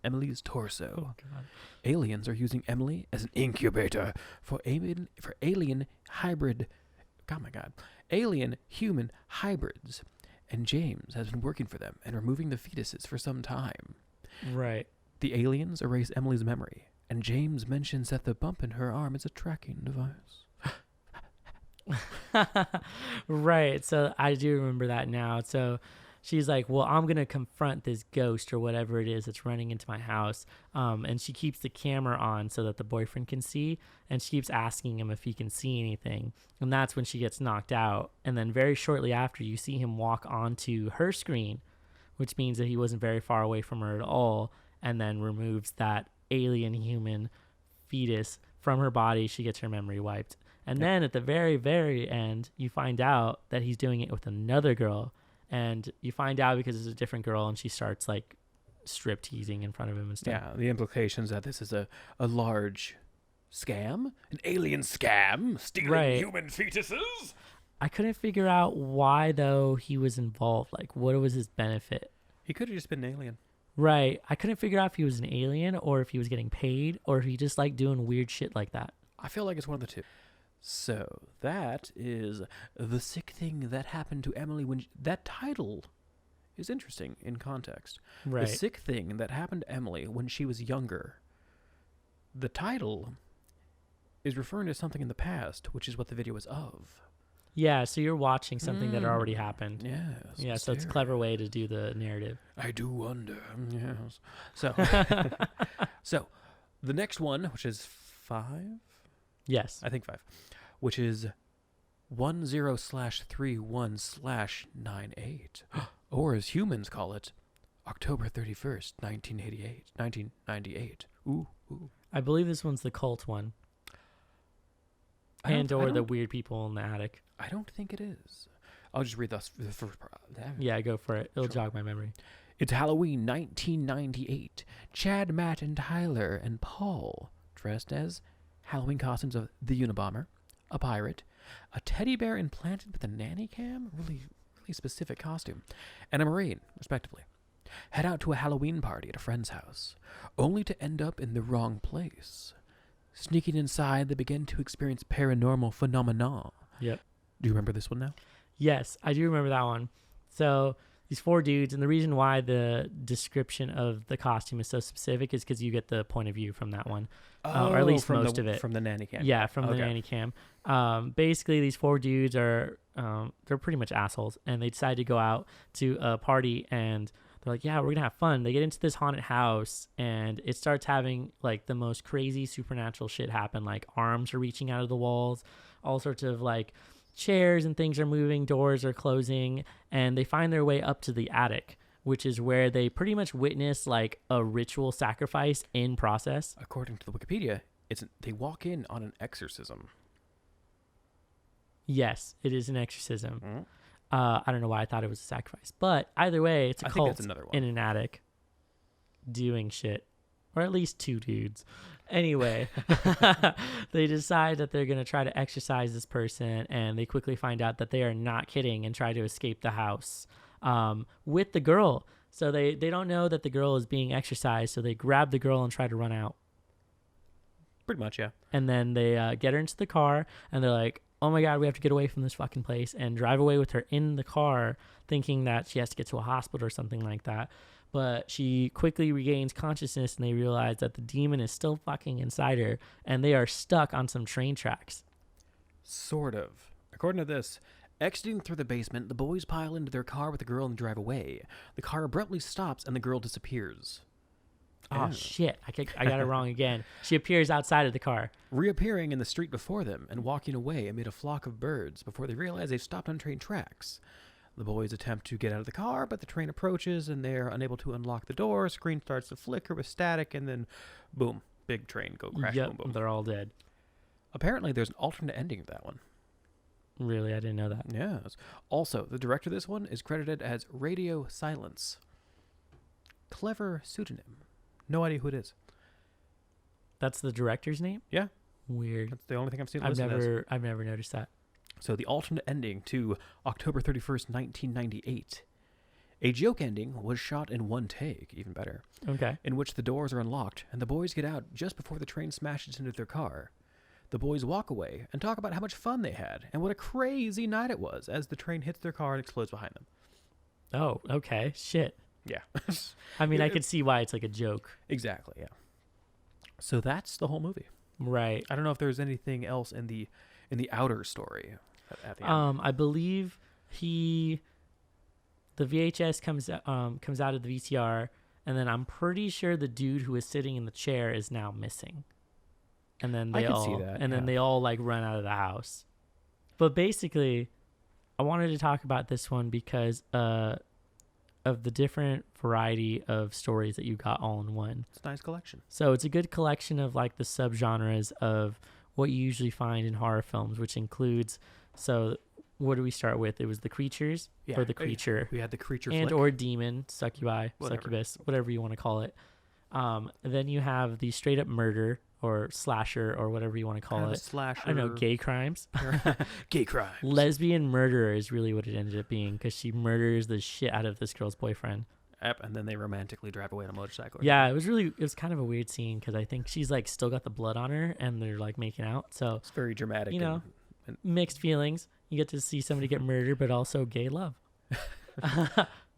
S1: Emily's torso.
S2: Oh, God.
S1: Aliens are using Emily as an incubator for alien hybrid. Oh my God, alien human hybrids, and James has been working for them and removing the fetuses for some time.
S2: Right.
S1: The aliens erase Emily's memory, and James mentions that the bump in her arm is a tracking device.
S2: Right. So I do remember that now. So she's like, well, I'm going to confront this ghost or whatever it is that's running into my house. And she keeps the camera on so that the boyfriend can see. And she keeps asking him if he can see anything. And that's when she gets knocked out. And then very shortly after, you see him walk onto her screen, which means that he wasn't very far away from her at all. And then removes that alien human fetus from her body. She gets her memory wiped. And then at the very, very end, you find out that he's doing it with another girl. And you find out because it's a different girl, and she starts like strip teasing in front of him and stuff.
S1: Yeah, the implications that this is a large scam, an alien scam, stealing human fetuses.
S2: I couldn't figure out why, though, he was involved. Like, what was his benefit?
S1: He could have just been an alien.
S2: Right. I couldn't figure out if he was an alien or if he was getting paid or if he just liked doing weird shit like that.
S1: I feel like it's one of the two. So that is The Sick Thing That Happened to Emily when... That title is interesting in context.
S2: Right.
S1: The Sick Thing That Happened to Emily when she was younger. The title is referring to something in the past, which is what the video is of.
S2: Yeah, so you're watching something that already happened.
S1: Yes.
S2: Yeah, so it's a clever way to do the narrative.
S1: I do wonder. Yes. So, so the next one, which is 5,
S2: Yes.
S1: I think 5, which is 10/31/98, or as humans call it, October 31st, 1998. Ooh.
S2: I believe this one's the cult one.
S1: I
S2: Or the
S1: don't-
S2: weird people in the attic.
S1: I don't think it is. I'll just read the first part.
S2: Yeah, go for it. It'll
S1: Sure.
S2: jog my memory.
S1: It's Halloween 1998. Chad, Matt, and Tyler and Paul, dressed as Halloween costumes of the Unabomber, a pirate, a teddy bear implanted with a nanny cam, really specific costume, and a marine, respectively, head out to a Halloween party at a friend's house, only to end up in the wrong place. Sneaking inside, they begin to experience paranormal phenomena.
S2: Yep.
S1: Do you remember this one now?
S2: Yes, I do remember that one. So these 4 dudes, and the reason why the description of the costume is so specific is because you get the point of view from that one, or at least
S1: from
S2: most of it.
S1: From the nanny cam.
S2: Yeah, from the
S1: Okay.
S2: nanny cam. Basically, these 4 dudes are they're pretty much assholes, and they decide to go out to a party, and they're like, yeah, we're gonna have fun. They get into this haunted house, and it starts having like the most crazy supernatural shit happen. Like arms are reaching out of the walls, all sorts of like chairs and things are moving, doors are closing, and they find their way up to the attic, which is where they pretty much witness like a ritual sacrifice in process.
S1: According to the Wikipedia, they walk in on an exorcism.
S2: Yes, it is an exorcism.
S1: Mm.
S2: I don't know why I thought it was a sacrifice, but either way, it's a
S1: I think
S2: cult
S1: that's another one.
S2: in an attic doing shit, or at least 2 dudes. Anyway, they decide that they're going to try to exorcise this person, and they quickly find out that they are not kidding and try to escape the house with the girl. So they don't know that the girl is being exorcised, so they grab the girl and try to run out.
S1: Pretty much, yeah.
S2: And then they get her into the car, and they're like, oh my God, we have to get away from this fucking place, and drive away with her in the car, thinking that she has to get to a hospital or something like that. But she quickly regains consciousness, and they realize that the demon is still fucking inside her, and they are stuck on some train tracks.
S1: Sort of. According to this, exiting through the basement, the boys pile into their car with the girl and drive away. The car abruptly stops, and the girl disappears.
S2: Oh,
S1: Yeah.
S2: shit. I got it wrong again. She appears outside of the car.
S1: Reappearing in the street before them and walking away amid a flock of birds before they realize they've stopped on train tracks. The boys attempt to get out of the car, but the train approaches and they're unable to unlock the door. Screen starts to flicker with static, and then boom, big train go crash,
S2: Yep,
S1: boom, boom.
S2: they're all dead.
S1: Apparently, there's an alternate ending of that one.
S2: Really? I didn't know that.
S1: Yes. Also, the director of this one is credited as Radio Silence. Clever pseudonym. No idea who it is.
S2: That's the director's name?
S1: Yeah.
S2: Weird.
S1: That's the only thing I've seen
S2: I've
S1: listed as.
S2: never noticed that.
S1: So the alternate ending to October 31st, 1998. A joke ending was shot in one take, even better,
S2: Okay.
S1: in which the doors are unlocked and the boys get out just before the train smashes into their car. The boys walk away and talk about how much fun they had and what a crazy night it was as the train hits their car and explodes behind them.
S2: Oh, okay. Shit.
S1: Yeah.
S2: I mean, I
S1: It-
S2: could see why it's like a joke.
S1: Exactly, yeah. So that's the whole movie.
S2: Right.
S1: I don't know if there's anything else in the outer story at the end.
S2: I believe the VHS comes out of the VCR, and then I'm pretty sure the dude who is sitting in the chair is now missing. And then
S1: I
S2: they
S1: can
S2: all
S1: see that,
S2: and then
S1: yeah.
S2: they all like run out of the house. But basically, I wanted to talk about this one because of the different variety of stories that you got all in one.
S1: It's a nice collection.
S2: So it's a good collection of like the subgenres of what you usually find in horror films, which includes, so what do we start with? It was the creatures or the creature
S1: We had the creature
S2: and
S1: flick.
S2: or demon, succubi,
S1: Whatever.
S2: succubus, whatever you want to call it. Then you have the straight up murder or slasher or whatever you want to call
S1: Kind of a
S2: it.
S1: slasher.
S2: I don't know, gay crimes.
S1: Gay crime.
S2: Lesbian murderer is really what it ended up being because she murders the shit out of this girl's boyfriend.
S1: Yep, and then they romantically drive away on a motorcycle.
S2: Yeah, it was kind of a weird scene because I think she's like still got the blood on her and they're like making out. So
S1: It's very dramatic.
S2: You know,
S1: and
S2: mixed feelings. You get to see somebody get murdered, but also gay love.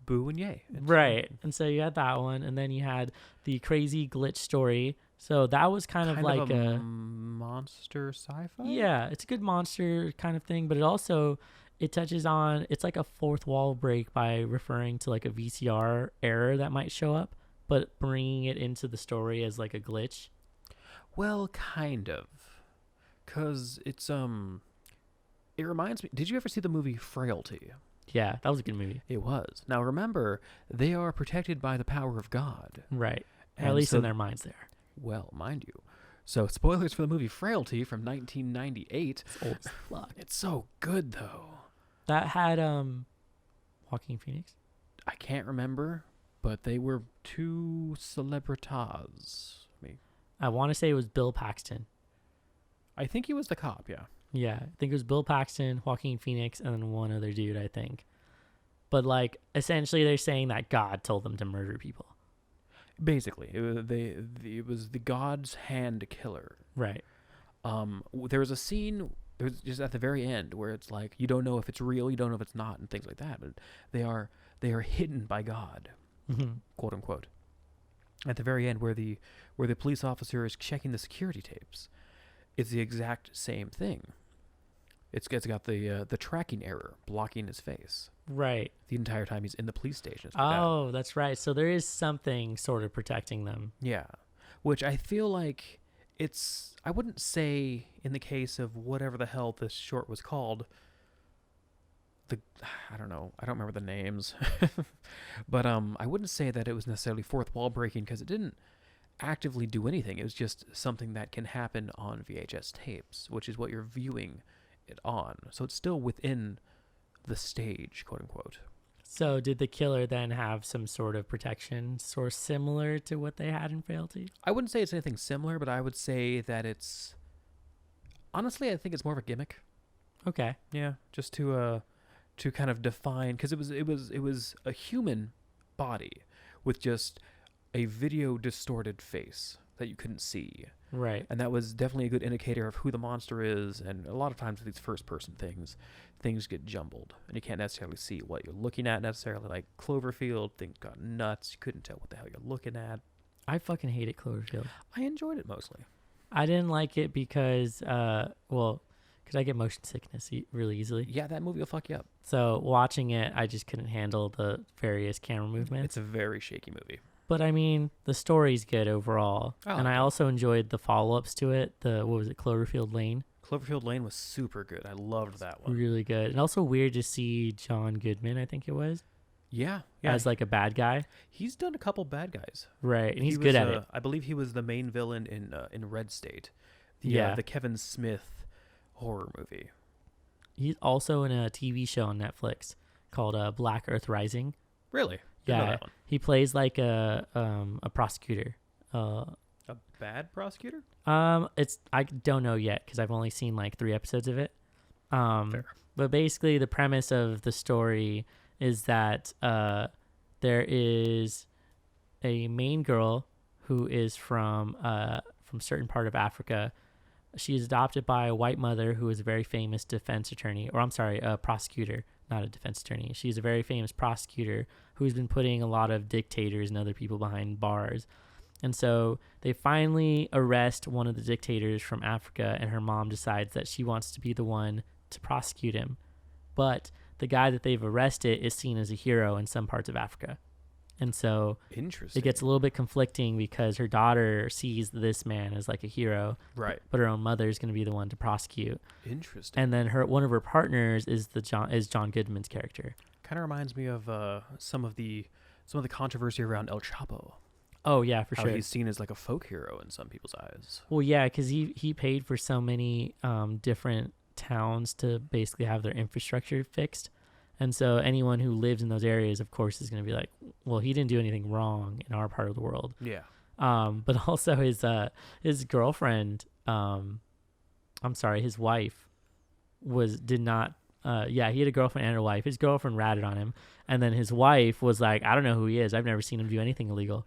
S1: boo and yay.
S2: Right. And so you had that one. And then you had the crazy glitch story. So that was kind of like
S1: a monster sci-fi.
S2: yeah, it's a good monster kind of thing, but it also it touches on it's like a fourth wall break by referring to like a VCR error that might show up, but bringing it into the story as like a glitch.
S1: Well, kind of, cause it's It reminds me. Did you ever see the movie Frailty?
S2: Yeah, that was a good movie.
S1: It was. Now remember, they are protected by the power of God.
S2: Right. Or
S1: And
S2: at least
S1: so,
S2: in their minds there.
S1: well, mind you. So spoilers for the movie Frailty from 1998.
S2: It's old as fuck.
S1: It's so good though.
S2: That had Joaquin Phoenix.
S1: I can't remember, but they were two celebritas.
S2: I want to say it was Bill Paxton.
S1: I think he was the cop, yeah.
S2: Yeah, I think it was Bill Paxton, Joaquin Phoenix, and then one other dude, I think. But like, essentially, they're saying that God told them to murder people.
S1: Basically, it was the God's hand killer.
S2: Right.
S1: There was a scene. There was just at the very end where it's like you don't know if it's real, you don't know if it's not, and things like that. But they are hidden by God, quote unquote. At the very end, where the police officer is checking the security tapes, it's the exact same thing. It's got the tracking error blocking his face.
S2: Right.
S1: The entire time he's in the police station.
S2: Oh, that's right. So there is something sort of protecting them.
S1: Yeah. Which I feel like I wouldn't say in the case of whatever the hell this short was called, I don't know. I don't remember the names. But I wouldn't say that it was necessarily fourth wall breaking because it didn't actively do anything. It was just something that can happen on VHS tapes, which is what you're viewing it on. So it's still within the stage, quote unquote.
S2: So did the killer then have some sort of protection source similar to what they had in Frailty?
S1: I wouldn't say it's anything similar, but I would say that it's honestly, I think it's more of a gimmick.
S2: Okay.
S1: Yeah, just to kind of define, because it was a human body with just a video distorted face that you couldn't see.
S2: Right.
S1: And that was definitely a good indicator of who the monster is. And a lot of times with these first person things get jumbled and you can't necessarily see what you're looking at necessarily. Like Cloverfield, things got nuts. You couldn't tell what the hell you're looking at.
S2: I fucking hated Cloverfield.
S1: I enjoyed it mostly.
S2: I didn't like it because, because I get motion sickness really easily.
S1: Yeah, that movie will fuck you up.
S2: So watching it, I just couldn't handle the various camera movements.
S1: It's a very shaky movie.
S2: But I mean, the story's good overall. And I also enjoyed the follow-ups to it. What was it, Cloverfield Lane?
S1: Cloverfield Lane was super good. I loved that one.
S2: Really good. And also weird to see John Goodman, I think it was.
S1: Yeah.
S2: As like a bad guy.
S1: He's done a couple bad guys.
S2: Right. And he's good at it.
S1: I believe he was the main villain in Red State. The Kevin Smith horror movie.
S2: He's also in a TV show on Netflix called Black Earth Rising.
S1: Really?
S2: Yeah,
S1: know that one.
S2: He plays like a prosecutor.
S1: A bad prosecutor?
S2: I don't know yet because I've only seen like 3 episodes of it.
S1: Fair.
S2: But basically, the premise of the story is that there is a main girl who is from certain part of Africa. She is adopted by a white mother who is a very famous defense attorney, or I'm sorry, a prosecutor, not a defense attorney. She's a very famous prosecutor who's been putting a lot of dictators and other people behind bars. And so they finally arrest one of the dictators from Africa, and her mom decides that she wants to be the one to prosecute him. But the guy that they've arrested is seen as a hero in some parts of Africa. And so
S1: interesting.
S2: It gets a little bit conflicting because her daughter sees this man as like a hero,
S1: right? But
S2: her own mother is going to be the one to prosecute.
S1: Interesting.
S2: And then one of her partners is John Goodman's character.
S1: Kind of reminds me of some of the controversy around El Chapo.
S2: Oh yeah, for
S1: How
S2: sure.
S1: He's seen as like a folk hero in some people's eyes.
S2: Well, yeah, because he paid for so many different towns to basically have their infrastructure fixed. And so anyone who lives in those areas, of course, is going to be like, well, he didn't do anything wrong in our part of the world.
S1: Yeah.
S2: But also his girlfriend, his wife did not. He had a girlfriend and a wife. His girlfriend ratted on him. And then his wife was like, I don't know who he is. I've never seen him do anything illegal.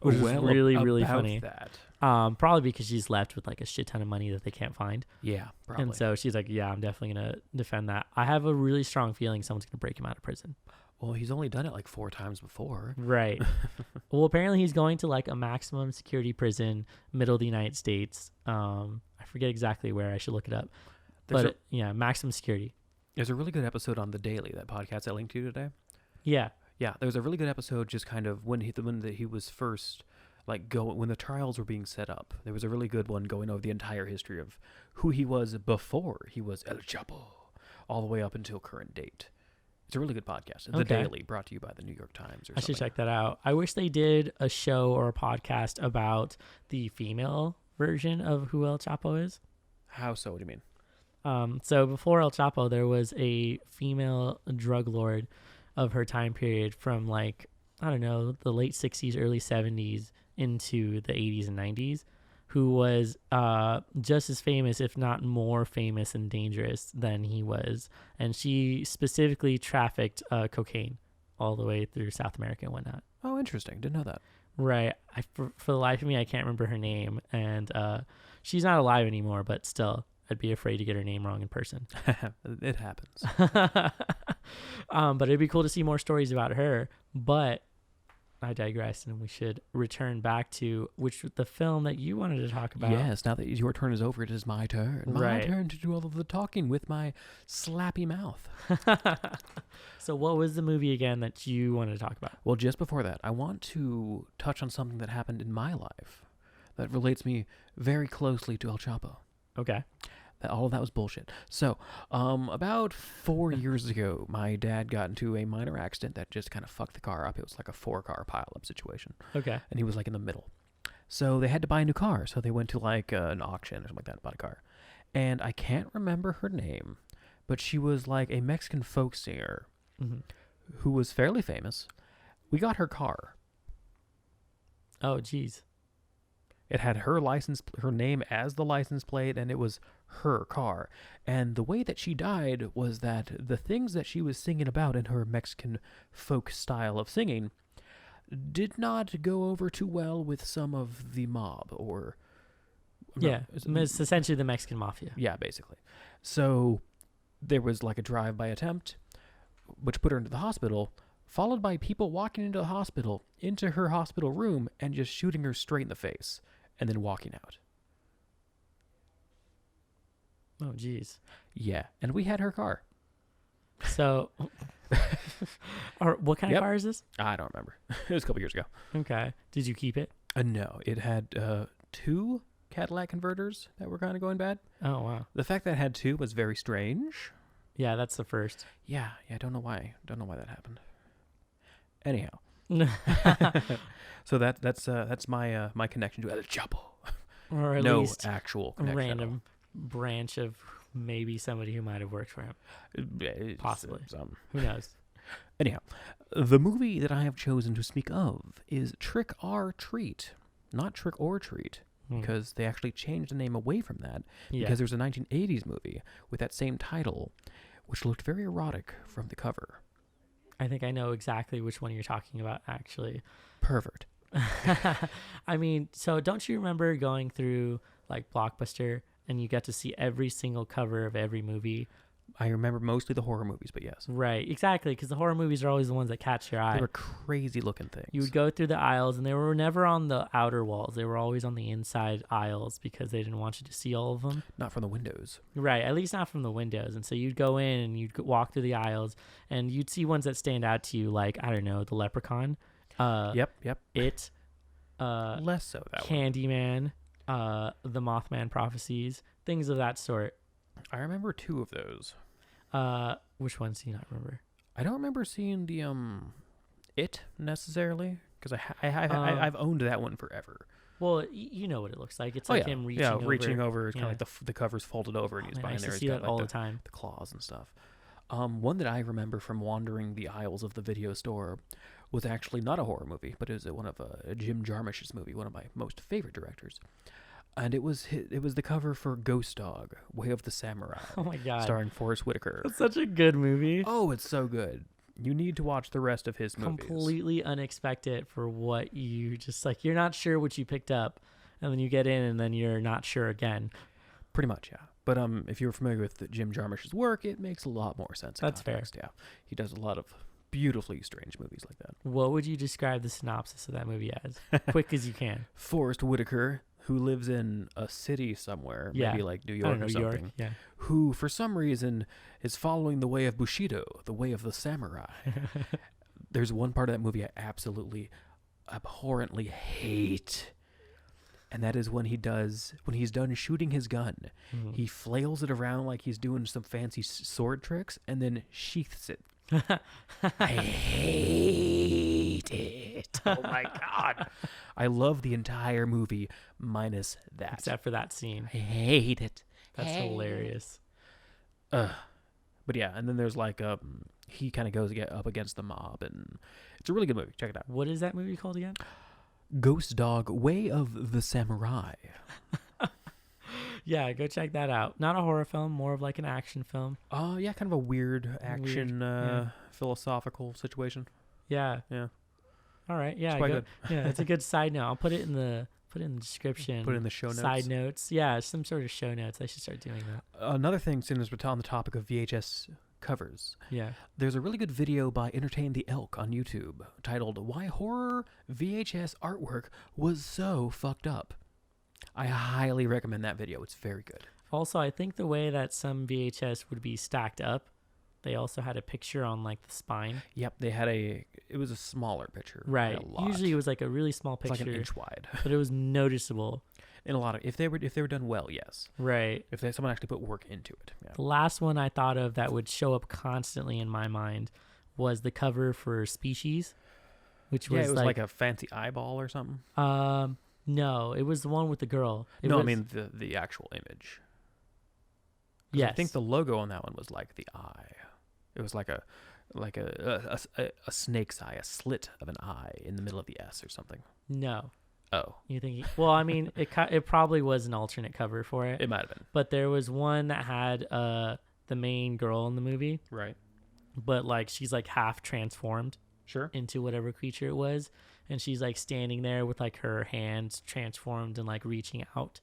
S2: Which is really, really funny.
S1: That.
S2: Probably because she's left with like a shit ton of money that they can't find.
S1: Yeah, probably.
S2: And so she's like, yeah, I'm definitely going to defend that. I have a really strong feeling someone's going to break him out of prison.
S1: Well, he's only done it like 4 times before.
S2: Right. Well, apparently he's going to like a maximum security prison, middle of the United States. I forget exactly where. I should look it up. Yeah, maximum security.
S1: There's a really good episode on The Daily, that podcast I linked to you today.
S2: Yeah.
S1: Yeah, there was a really good episode just kind of when he was first when the trials were being set up. There was a really good one going over the entire history of who he was before he was El Chapo, all the way up until current date. It's a really good podcast. The Daily, brought to you by the New York Times or something.
S2: I should check that out. I wish they did a show or a podcast about the female version of who El Chapo is.
S1: How so? What do you mean?
S2: So before El Chapo, there was a female drug lord of her time period from like, I don't know, the late 60s, early 70s into the 80s and 90s, who was just as famous, if not more famous and dangerous than he was. And she specifically trafficked cocaine all the way through South America and whatnot.
S1: Oh, interesting. Didn't know that.
S2: Right. For the life of me, I can't remember her name. And she's not alive anymore, but still, I'd be afraid to get her name wrong in person.
S1: It happens.
S2: But it'd be cool to see more stories about her. But I digress, and we should return back to the film that you wanted to talk about.
S1: Yes, now that your turn is over, it is my turn. My
S2: Right.
S1: turn to do all of the talking with my slappy mouth.
S2: So what was the movie again that you wanted to talk about?
S1: Well, just before that, I want to touch on something that happened in my life that relates me very closely to El Chapo.
S2: Okay.
S1: All of that was bullshit. So, about 4 years ago, my dad got into a minor accident that just kind of fucked the car up. It was like a 4-car pile-up situation.
S2: Okay.
S1: And he was like in the middle. So they had to buy a new car. So they went to like an auction or something like that and bought a car. And I can't remember her name, but she was like a Mexican folk singer who was fairly famous. We got her car.
S2: Oh, geez.
S1: It had her name as the license plate, and it was her car. And the way that she died was that the things that she was singing about in her Mexican folk style of singing did not go over too well with some of the mob, or...
S2: Yeah, it's essentially the Mexican mafia.
S1: Yeah, basically. So there was like a drive-by attempt, which put her into the hospital, followed by people walking into the hospital, into her hospital room, and just shooting her straight in the face, and then walking out.
S2: Oh, geez.
S1: Yeah, and we had her car.
S2: So, what kind of car is this?
S1: I don't remember. It was a couple years ago.
S2: Okay. Did you keep it?
S1: No, it had 2 Cadillac converters that were kind of going bad.
S2: Oh, wow.
S1: The fact that it had 2 was very strange.
S2: Yeah, that's the first.
S1: Yeah, I don't know why. Don't know why that happened. Anyhow. So that's my my connection to El Chapo.
S2: Or at
S1: no
S2: least
S1: actual
S2: a
S1: connection.
S2: random branch of maybe somebody who might have worked for him. Possibly. Who knows?
S1: Anyhow, the movie that I have chosen to speak of is Trick or Treat. Not Trick or Treat, because they actually changed the name away from that, because there's a 1980s movie with that same title, which looked very erotic from the cover.
S2: I think I know exactly which one you're talking about, actually.
S1: Perfect.
S2: I mean, so don't you remember going through like Blockbuster and you got to see every single cover of every movie?
S1: I remember mostly the horror movies, but yes.
S2: Right, exactly, because the horror movies are always the ones that catch your eye.
S1: They were crazy looking things.
S2: You would go through the aisles, and they were never on the outer walls. They were always on the inside aisles because they didn't want you to see all of them.
S1: Not from the windows.
S2: Right, at least not from the windows. And so you'd go in and you'd walk through the aisles, and you'd see ones that stand out to you, like, I don't know, the Leprechaun.
S1: Yep.
S2: It.
S1: Less so that
S2: Candyman. The Mothman Prophecies. Things of that sort.
S1: I remember 2 of those.
S2: Which ones do you not remember?
S1: I don't remember seeing the It necessarily, because I've owned that one forever.
S2: Well, you know what it looks like. It's like him reaching over.
S1: Yeah, reaching over. It's kind of like the cover's folded over, and he's behind there.
S2: I see that all the time.
S1: The claws and stuff. One that I remember from wandering the aisles of the video store was actually not a horror movie, but it was one of Jim Jarmusch's movie, one of my most favorite directors. And it was the cover for Ghost Dog, Way of the Samurai.
S2: Oh my god.
S1: Starring Forrest Whitaker.
S2: It's such a good movie.
S1: Oh, it's so good. You need to watch the rest of his movies.
S2: Completely unexpected for what you just like. You're not sure what you picked up, and then you get in, and then you're not sure again.
S1: Pretty much, yeah. But if you're familiar with Jim Jarmusch's work, it makes a lot more sense.
S2: That's
S1: fair. Yeah, he does a lot of beautifully strange movies like that.
S2: What would you describe the synopsis of that movie as? Quick as you can.
S1: Forrest Whitaker, who lives in a city somewhere,
S2: Yeah.
S1: maybe like New
S2: I
S1: York
S2: don't know,
S1: or something,
S2: York. Yeah.
S1: who for some reason is following the way of Bushido, the way of the samurai. There's one part of that movie I absolutely abhorrently hate. And that is when he's done shooting his gun,
S2: Mhm.
S1: he flails it around like he's doing some fancy sword tricks and then sheaths it. I hate it. Oh my God. I love the entire movie minus that.
S2: Except for that scene.
S1: I hate it.
S2: That's hilarious.
S1: But yeah, and then there's like he kind of goes up against the mob, and it's a really good movie. Check it out.
S2: What is that movie called again?
S1: Ghost Dog: Way of the Samurai.
S2: Yeah, go check that out. Not a horror film, more of like an action film.
S1: Yeah, kind of a weird action
S2: yeah.
S1: philosophical situation.
S2: Yeah.
S1: Yeah.
S2: All right. Yeah.
S1: It's quite good.
S2: Yeah, it's a good side note. I'll put it in the description.
S1: Put it in the show notes.
S2: Side notes. Yeah, some sort of show notes. I should start doing that.
S1: Another thing, since we're on the topic of VHS covers,
S2: Yeah.
S1: there's a really good video by Entertain the Elk on YouTube titled "Why Horror VHS Artwork Was So Fucked Up." I highly recommend that video. It's very good.
S2: Also, I think the way that some VHS would be stacked up, they also had a picture on like the spine.
S1: Yep, they had it was a smaller picture.
S2: Right.
S1: A lot.
S2: Usually it was like a really small
S1: It's
S2: picture.
S1: like an inch wide.
S2: But it was noticeable.
S1: In a lot of if they were done well, yes.
S2: Right.
S1: If someone actually put work into it. Yeah.
S2: The last one I thought of that would show up constantly in my mind was the cover for Species, which was
S1: it was like a fancy eyeball or something.
S2: No, it was the one with the girl.
S1: I mean the actual image.
S2: Yes.
S1: I think the logo on that one was like the eye. It was like a snake's eye, a slit of an eye in the middle of the S or something.
S2: No.
S1: Oh.
S2: You think? Well, I mean, it probably was an alternate cover for it.
S1: It might have been.
S2: But there was one that had the main girl in the movie,
S1: Right.
S2: but like she's like half transformed
S1: Sure.
S2: into whatever creature it was, and she's like standing there with like her hands transformed and like reaching out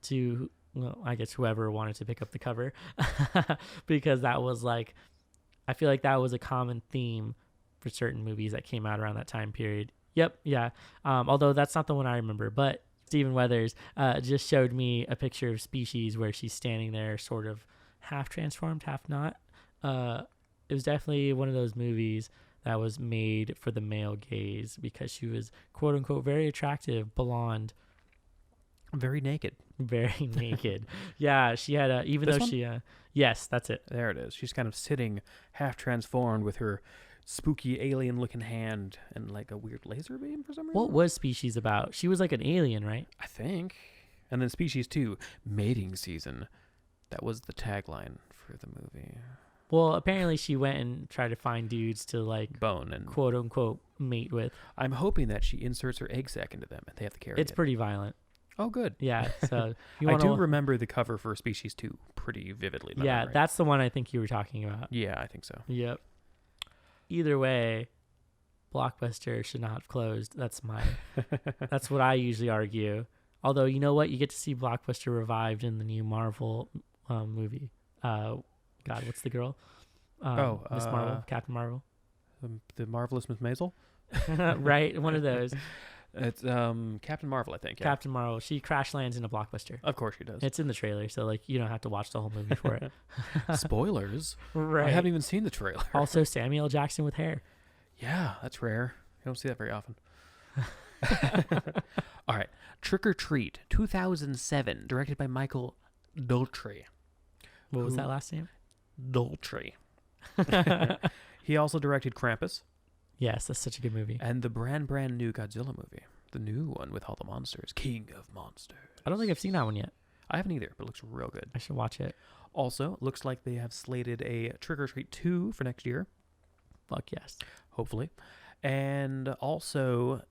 S2: to, well, I guess whoever wanted to pick up the cover, because that was like, I feel like that was a common theme for certain movies that came out around that time period. Yep, yeah. Although that's not the one I remember, but Stephen Weathers just showed me a picture of Species where she's standing there sort of half transformed, half not. It was definitely one of those movies that was made for the male gaze because she was, quote unquote, very attractive, blonde.
S1: Very naked.
S2: Very naked. Yeah, she had even
S1: This
S2: though
S1: one?
S2: she, yes, that's it.
S1: There it is. She's kind of sitting half transformed with her spooky alien looking hand and like a weird laser beam for some reason.
S2: What was Species about? She was like an alien, right?
S1: I think. And then Species 2, mating season. That was the tagline for the movie.
S2: Well, apparently she went and tried to find dudes to like
S1: Bone and
S2: quote unquote mate with.
S1: I'm hoping that she inserts her egg sac into them and they have to carry
S2: It's
S1: it.
S2: pretty violent.
S1: Oh, good.
S2: Yeah. So you
S1: I
S2: want
S1: do
S2: to?
S1: remember the cover for Species 2 pretty vividly. in my
S2: Yeah,
S1: memory.
S2: that's the one I think you were talking about.
S1: Yeah, I think so.
S2: Yep. Either way, Blockbuster should not have closed. That's what I usually argue. Although, you know what? You get to see Blockbuster revived in the new Marvel movie. God, what's the girl? Miss Marvel, Captain Marvel.
S1: The Marvelous Miss Maisel?
S2: Right, one of those.
S1: It's Captain Marvel, I think. Yeah.
S2: Captain Marvel. She crash lands in a Blockbuster.
S1: Of course she does.
S2: It's in the trailer, so like you don't have to watch the whole movie for it.
S1: Spoilers.
S2: Right.
S1: I haven't even seen the trailer.
S2: Also, Samuel L. Jackson with hair.
S1: Yeah, that's rare. You don't see that very often. All right. Trick or Treat, 2007, directed by Michael Daltrey.
S2: What was that last name?
S1: Daltrey. He also directed Krampus
S2: Yes, that's such a good movie.
S1: and the brand new Godzilla movie. The new one with all the monsters. King of Monsters.
S2: I don't think I've seen that one yet.
S1: I haven't either, but it looks real good.
S2: I should watch it.
S1: Also, it looks like they have slated a Trick or Treat 2 for next year,
S2: Fuck yes.
S1: hopefully. And also,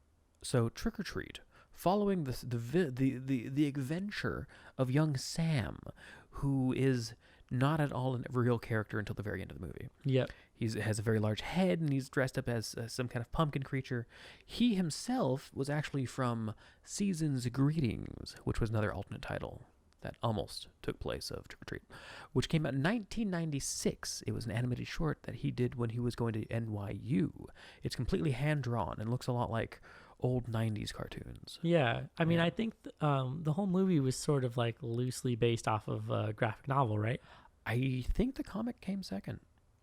S1: so Trick or Treat, following the adventure of young Sam, who is not at all a real character until the very end of the movie.
S2: Yep.
S1: He has a very large head, and he's dressed up as some kind of pumpkin creature. He himself was actually from Season's Greetings, which was another alternate title that almost took place of Trick or Treat, which came out in 1996. It was an animated short that he did when he was going to NYU. It's completely hand-drawn and looks a lot like old 90s cartoons.
S2: Yeah. I mean,
S1: Yeah.
S2: I think the whole movie was sort of like loosely based off of a graphic novel, right?
S1: I think the comic came second.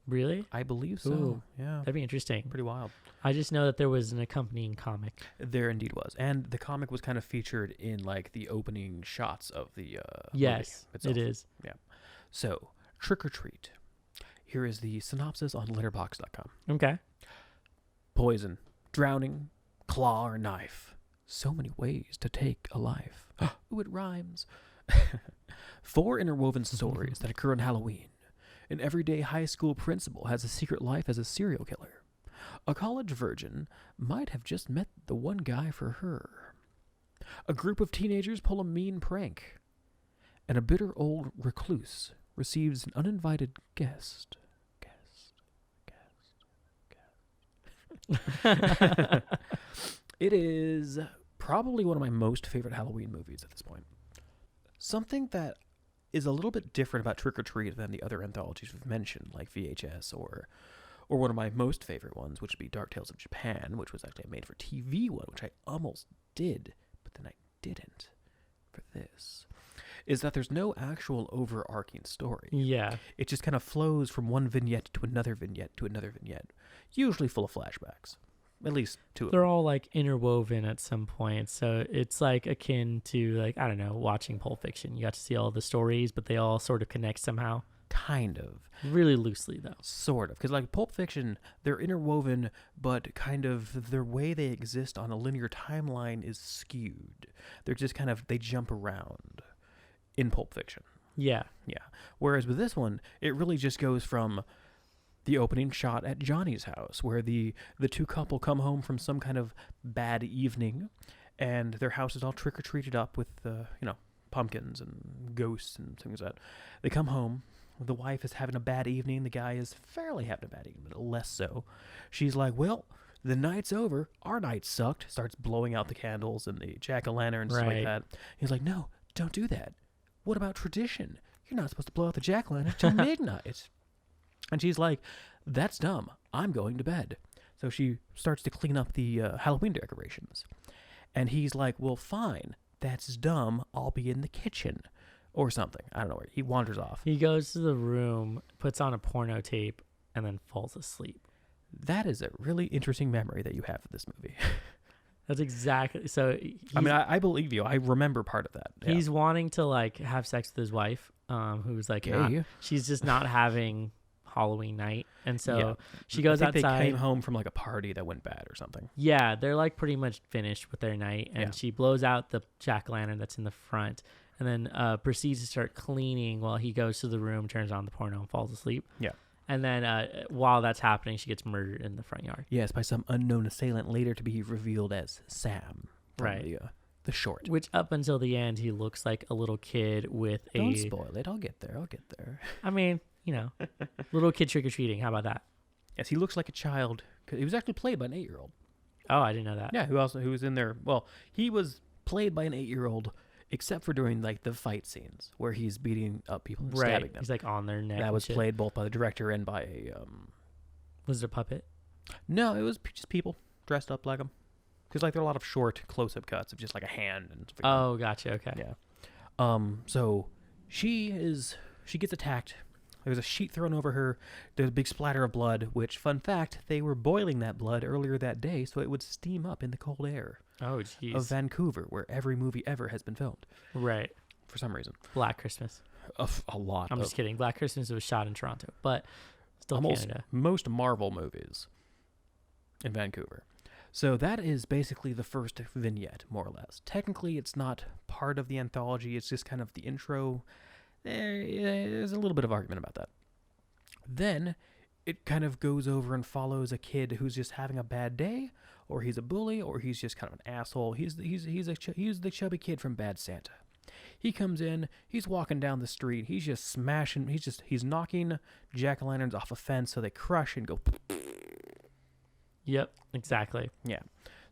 S2: Really?
S1: I believe so.
S2: Ooh.
S1: Yeah.
S2: That'd be interesting.
S1: Pretty wild.
S2: I just know that there was an accompanying comic.
S1: There indeed was. And the comic was kind of featured in like the opening shots of the
S2: Yes,
S1: movie itself.
S2: it is.
S1: Yeah. So, Trick or Treat. Here is the synopsis on letterboxd.com.
S2: Okay.
S1: Poison, drowning, claw or knife. So many ways to take a life. Ooh, it rhymes. 4 interwoven stories that occur on Halloween. An everyday high school principal has a secret life as a serial killer. A college virgin might have just met the one guy for her. A group of teenagers pull a mean prank. And a bitter old recluse receives an uninvited guest. It is probably one of my most favorite Halloween movies at this point. Something that is a little bit different about Trick or Treat than the other anthologies we've mentioned, like VHS or one of my most favorite ones, which would be Dark Tales of Japan, which was actually a made-for-TV one, which I almost did, but then I didn't for this, is that there's no actual overarching story.
S2: Yeah.
S1: It just kind of flows from one vignette to another vignette to another vignette, usually full of flashbacks. At least 2 of them.
S2: They're all like interwoven at some point. So it's like akin to like, I don't know, watching Pulp Fiction. You got to see all the stories, but they all sort of connect somehow.
S1: Kind of.
S2: Really loosely though.
S1: Sort of. Because like Pulp Fiction, they're interwoven, but kind of the way they exist on a linear timeline is skewed. They're just kind of, they jump around in Pulp Fiction.
S2: Yeah.
S1: Yeah. Whereas with this one, it really just goes from the opening shot at Johnny's house, where the two couple come home from some kind of bad evening, and their house is all trick-or-treated up with, pumpkins and ghosts and things like that. They come home. The wife is having a bad evening. The guy is fairly having a bad evening, but less so. She's like, well, the night's over. Our night sucked. Starts blowing out the candles and the jack-o'-lanterns, stuff like that. He's like, no, don't do that. What about tradition? You're not supposed to blow out the jack-o'-lantern till midnight. And she's like, that's dumb. I'm going to bed. So she starts to clean up the Halloween decorations. And he's like, well, fine. That's dumb. I'll be in the kitchen. Or something. I don't know where. He wanders off.
S2: He goes to the room, puts on a porno tape, and then falls asleep.
S1: That is a really interesting memory that you have of this movie.
S2: That's exactly. So
S1: I mean, I believe you. I remember part of that. Yeah.
S2: He's wanting to like have sex with his wife, who's like, she's just not having Halloween night, and so she goes outside.
S1: They came home from like a party that went bad or something.
S2: Yeah, they're like pretty much finished with their night, and she blows out the jack-o'-lantern that's in the front, and then proceeds to start cleaning while he goes to the room, turns on the porno, and falls asleep.
S1: Yeah.
S2: And then while that's happening, she gets murdered in the front yard.
S1: Yes, by some unknown assailant, later to be revealed as Sam.
S2: Right.
S1: The short.
S2: Which up until the end, he looks like a little kid with
S1: Don't spoil it. I'll get there.
S2: I mean, little kid trick-or-treating. How about that?
S1: Yes, he looks like a child. He was actually played by an 8-year-old.
S2: Oh, I didn't know that.
S1: Yeah, who was in there. Well, he was played by an 8-year-old, except for during like the fight scenes where he's beating up people and stabbing them.
S2: He's like on their neck.
S1: That was played both by the director and by a.
S2: Was it a puppet?
S1: No, it was just people dressed up like him. Because like there are a lot of short close-up cuts of just like a hand and stuff.
S2: Oh, gotcha. Okay.
S1: Yeah. So she gets attacked. There's a sheet thrown over her. There's a big splatter of blood, which, fun fact, they were boiling that blood earlier that day so it would steam up in the cold air
S2: of
S1: Vancouver, where every movie ever has been filmed.
S2: Right.
S1: For some reason.
S2: Black Christmas.
S1: A lot.
S2: I'm just kidding. Black Christmas was shot in Toronto, but still Canada.
S1: Most Marvel movies in Vancouver. So that is basically the first vignette, more or less. Technically, it's not part of the anthology. It's just kind of the intro. There's a little bit of argument about that. Then it kind of goes over and follows a kid who's just having a bad day, or he's a bully, or he's just kind of an asshole. He's the chubby kid from Bad Santa. He comes in, he's walking down the street, he's just smashing, he's knocking jack-o'-lanterns off a fence so they crush and go.
S2: Yep, exactly.
S1: Yeah.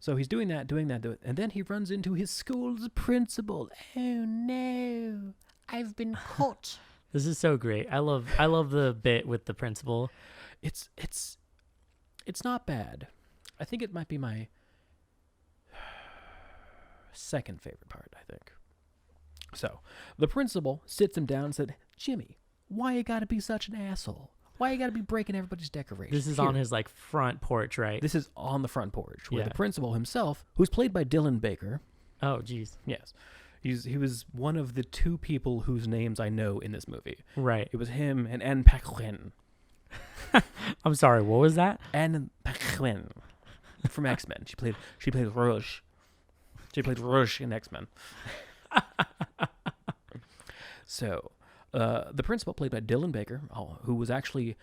S1: So he's doing that, and then he runs into his school's principal. Oh no, I've been caught.
S2: This is so great. I love the bit with the principal.
S1: It's not bad. I think it might be my second favorite part, I think. So, the principal sits him down and said, Jimmy, why you gotta be such an asshole? Why you gotta be breaking everybody's decorations?
S2: This is on his like front porch, right?
S1: This is on the front porch where
S2: Yeah.
S1: the principal himself, who's played by Dylan Baker.
S2: Oh, geez.
S1: Yes. He was one of the two people whose names I know in this movie.
S2: Right.
S1: It was him and Anne Paquin.
S2: I'm sorry. What was that?
S1: Anne Paquin from X-Men. She played Rouge. She played Rouge in X-Men. So, the principal, played by Dylan Baker, who was actually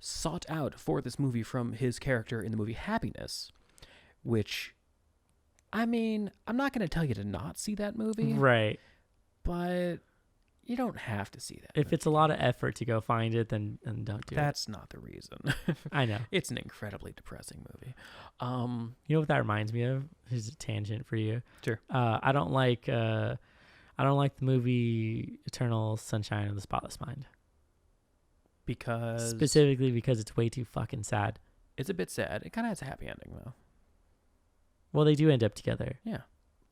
S1: sought out for this movie from his character in the movie Happiness, which, I mean, I'm not going to tell you to not see that movie,
S2: Right.
S1: but you don't have to see that.
S2: If
S1: movie.
S2: it's a lot of effort to go find it, then don't do it.
S1: That's not the reason.
S2: I know.
S1: It's an incredibly depressing movie.
S2: You know what that reminds me of? Here's a tangent for you.
S1: Sure.
S2: I don't like the movie Eternal Sunshine of the Spotless Mind.
S1: Because
S2: Specifically because it's way too fucking sad.
S1: it's a bit sad. It kind of has a happy ending, though.
S2: Well, they do end up together.
S1: Yeah.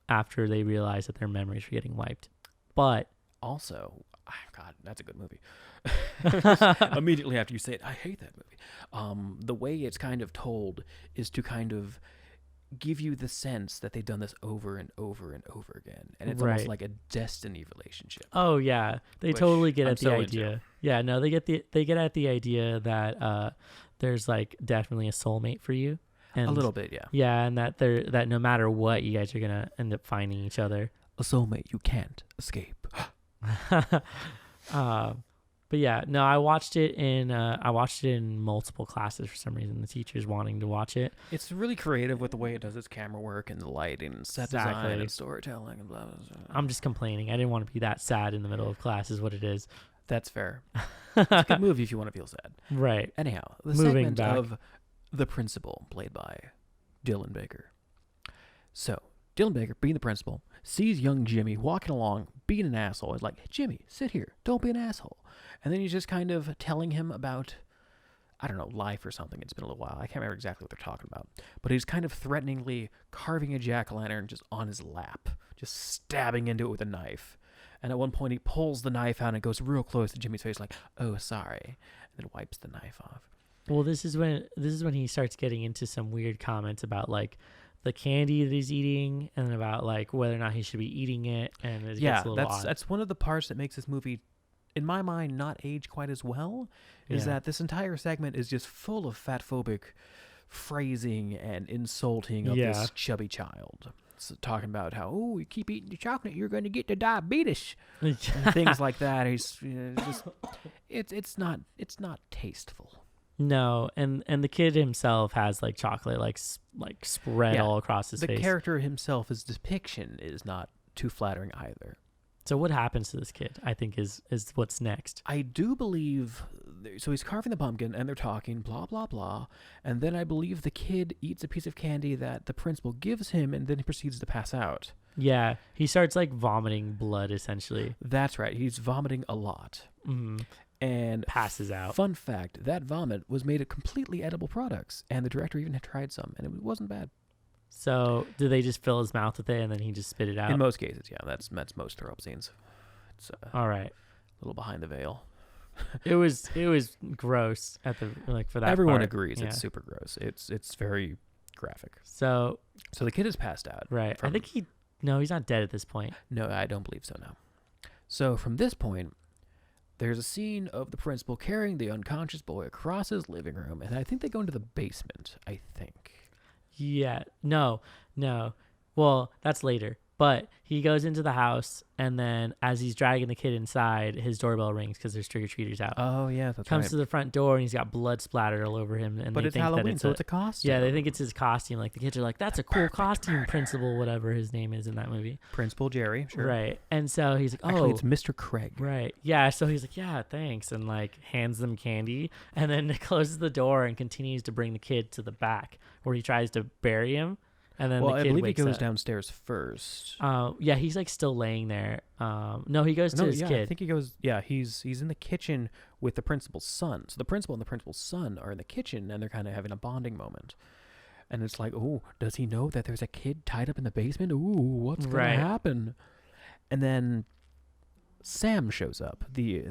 S2: After they realize that their memories are getting wiped. But
S1: Also, God, that's a good movie. Immediately after you say it, I hate that movie. The way it's kind of told is to kind of give you the sense that they've done this over and over and over again, and it's almost
S2: Right.
S1: like a destiny relationship.
S2: oh yeah, they
S1: Which
S2: totally get
S1: I'm
S2: at the
S1: so into.
S2: idea. Yeah, no, they get at the idea that there's like definitely a soulmate for you. And
S1: A little bit, yeah.
S2: Yeah, and that no matter what, you guys are gonna end up finding each other.
S1: A soulmate you can't escape.
S2: But yeah, no, I watched it in multiple classes for some reason. The teachers wanting to watch it.
S1: It's really creative with the way it does its camera work and the lighting and set design
S2: Exactly.
S1: and storytelling and blah, blah, blah.
S2: I'm just complaining. I didn't want to be that sad in the middle of class, is what it is.
S1: That's fair. It's a good movie if you want to feel sad.
S2: Right.
S1: Anyhow, the
S2: Moving
S1: segment
S2: back.
S1: of the principal, played by Dylan Baker. So, Dylan Baker, being the principal, sees young Jimmy walking along, being an asshole. He's like, hey, Jimmy, sit here. Don't be an asshole. And then he's just kind of telling him about, I don't know, life or something. It's been a little while. I can't remember exactly what they're talking about. But he's kind of threateningly carving a jack-o'-lantern just on his lap, just stabbing into it with a knife. And at one point, he pulls the knife out and it goes real close to Jimmy's face, like, oh, sorry, and then wipes the knife off.
S2: Well, this is when he starts getting into some weird comments about like the candy that he's eating and about like whether or not he should be eating it, and it
S1: Yeah,
S2: gets a little odd.
S1: that's one of the parts that makes this movie, in my mind, not age quite as well, is
S2: Yeah.
S1: that this entire segment is just full of fatphobic phrasing and insulting of
S2: Yeah.
S1: this chubby child. So talking about how, oh, you keep eating the chocolate, you're going to get the diabetes, and things like that. He's just, it's not tasteful.
S2: No, and the kid himself has like chocolate like spread
S1: Yeah,
S2: all across his
S1: The
S2: face.
S1: character himself, his depiction is not too flattering either.
S2: So what happens to this kid, I think, is what's next.
S1: I do believe, so he's carving the pumpkin and they're talking, blah, blah, blah. And then I believe the kid eats a piece of candy that the principal gives him and then he proceeds to pass out.
S2: Yeah, he starts like vomiting blood essentially.
S1: That's right. He's vomiting a lot.
S2: Mm-hmm.
S1: And
S2: Passes out.
S1: fun fact, that vomit was made of completely edible products. And the director even had tried some and it wasn't bad.
S2: So do they just fill his mouth with it and then he just spit it out?
S1: In most cases, yeah. That's most throw up scenes. It's
S2: All right.
S1: a little behind the veil.
S2: It was gross at the for that.
S1: Everyone
S2: part.
S1: agrees
S2: Yeah.
S1: it's super gross. It's very graphic.
S2: So
S1: So the kid is passed out.
S2: right, I
S1: from-
S2: think he's not dead at this point.
S1: No, I don't believe so, no. So from this point, there's a scene of the principal carrying the unconscious boy across his living room, and I think they go into the basement, I think.
S2: Yeah, no. Well, that's later. But he goes into the house, and then as he's dragging the kid inside, his doorbell rings because there's trick-or-treaters out.
S1: Oh, yeah, that's
S2: Comes
S1: right.
S2: to the front door, and he's got blood splattered all over him. And
S1: But
S2: they
S1: it's
S2: think
S1: Halloween,
S2: that it's
S1: so it's a costume.
S2: yeah, they think it's his costume. Like the kids are like, "That's a cool costume, Principal, whatever his name is in that movie."
S1: Principal Jerry, sure.
S2: Right, and so he's like, "Oh,
S1: Actually, it's Mr. Craig.
S2: right, yeah." So he's like, "Yeah, thanks," and like hands them candy, and then closes the door and continues to bring the kid to the back where he tries to bury him. And then
S1: Well,
S2: the
S1: I
S2: kid
S1: believe he
S2: wakes
S1: goes
S2: up.
S1: downstairs first.
S2: Yeah, he's like still laying there. No, he goes to
S1: No,
S2: his
S1: yeah,
S2: kid.
S1: I think he goes. Yeah, he's in the kitchen with the principal's son. So the principal and the principal's son are in the kitchen, and they're kind of having a bonding moment. And it's like, oh, does he know that there's a kid tied up in the basement? Ooh, what's gonna
S2: Right.
S1: happen? And then Sam shows up, the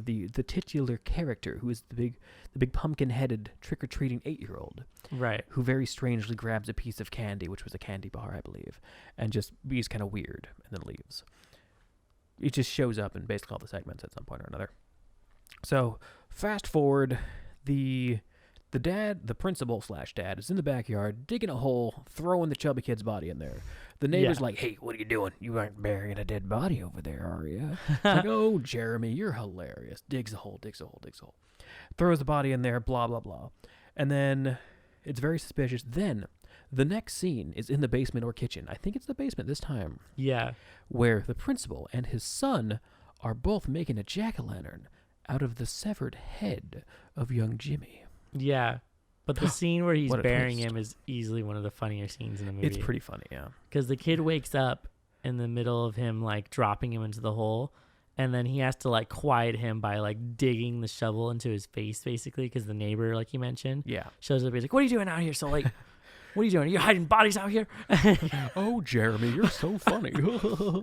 S1: titular character who is the big pumpkin-headed trick-or-treating 8-year-old,
S2: Right.
S1: who very strangely grabs a piece of candy, which was a candy bar, I believe, and just he's kind of weird and then leaves. He just shows up in basically all the segments at some point or another. So fast forward, the principal/dad is in the backyard digging a hole, throwing the chubby kid's body in there. The neighbor's like, "Hey, what are you doing? You aren't burying a dead body over there, are you?" It's like, "Oh, Jeremy, you're hilarious." Digs a hole. Throws the body in there, blah, blah, blah. And then it's very suspicious. Then the next scene is in the basement or kitchen. I think it's the basement this time.
S2: Yeah.
S1: Where the principal and his son are both making a jack-o'-lantern out of the severed head of young Jimmy.
S2: Yeah. But the scene where he's
S1: What a
S2: burying
S1: twist.
S2: him is easily one of the funnier scenes in the movie.
S1: It's pretty funny, yeah.
S2: Because the kid wakes up in the middle of him, like, dropping him into the hole. And then he has to, like, quiet him by, like, digging the shovel into his face, basically. Because the neighbor, like you mentioned,
S1: Yeah.
S2: shows up. He's like, "What are you doing out here so late? What are you doing? Are you hiding bodies out here?"
S1: Oh, Jeremy, you're so funny.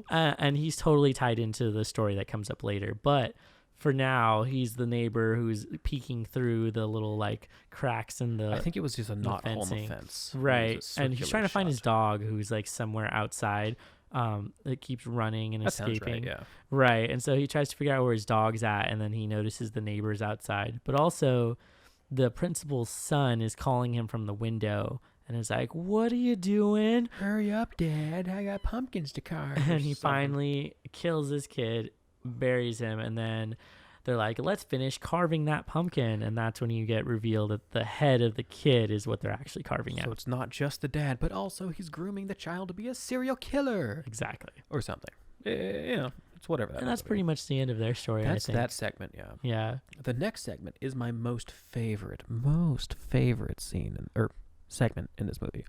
S2: And he's totally tied into the story that comes up later. But for now, he's the neighbor who's peeking through the little, like, cracks in the
S1: I think it was just a not home
S2: fencing.
S1: offense.
S2: Right. And he's
S1: circular
S2: trying to find
S1: shot.
S2: his dog who's, like, somewhere outside. It keeps running and
S1: That sounds
S2: escaping.
S1: right, yeah.
S2: Right. And so he tries to figure out where his dog's at, and then he notices the neighbors outside. But also, the principal's son is calling him from the window and is like, "What are you doing?"
S1: Hurry up, Dad. I got pumpkins to carve.
S2: And he finally kills this kid, buries him, and then they're like, "Let's finish carving that pumpkin." And that's when you get revealed that the head of the kid is what they're actually carving
S1: So
S2: out.
S1: it's not just the dad, but also he's grooming the child to be a serial killer
S2: Exactly.
S1: or something. It's whatever that
S2: And
S1: is.
S2: that's pretty much the end of their story,
S1: That's
S2: I think.
S1: that segment, yeah.
S2: Yeah.
S1: The next segment is my most favorite scene or segment in this movie,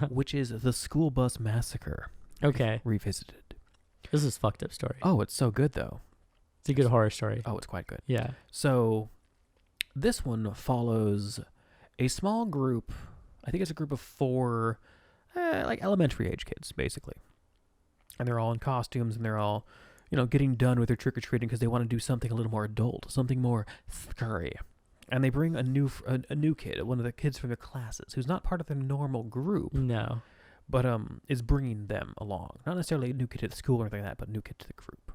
S1: which is the school bus massacre
S2: Okay.
S1: revisited.
S2: This is a fucked up story.
S1: Oh, it's so good though.
S2: It's a good horror story.
S1: Oh, it's quite good.
S2: Yeah.
S1: So this one follows a small group. I think it's a group of 4 like elementary age kids, basically. And they're all in costumes, and they're all, getting done with their trick-or-treating because they want to do something a little more adult, something more scary. And they bring a new kid, one of the kids from their classes, who's not part of their normal group,
S2: No.
S1: but is bringing them along. Not necessarily a new kid to the school or anything like that, but a new kid to the group.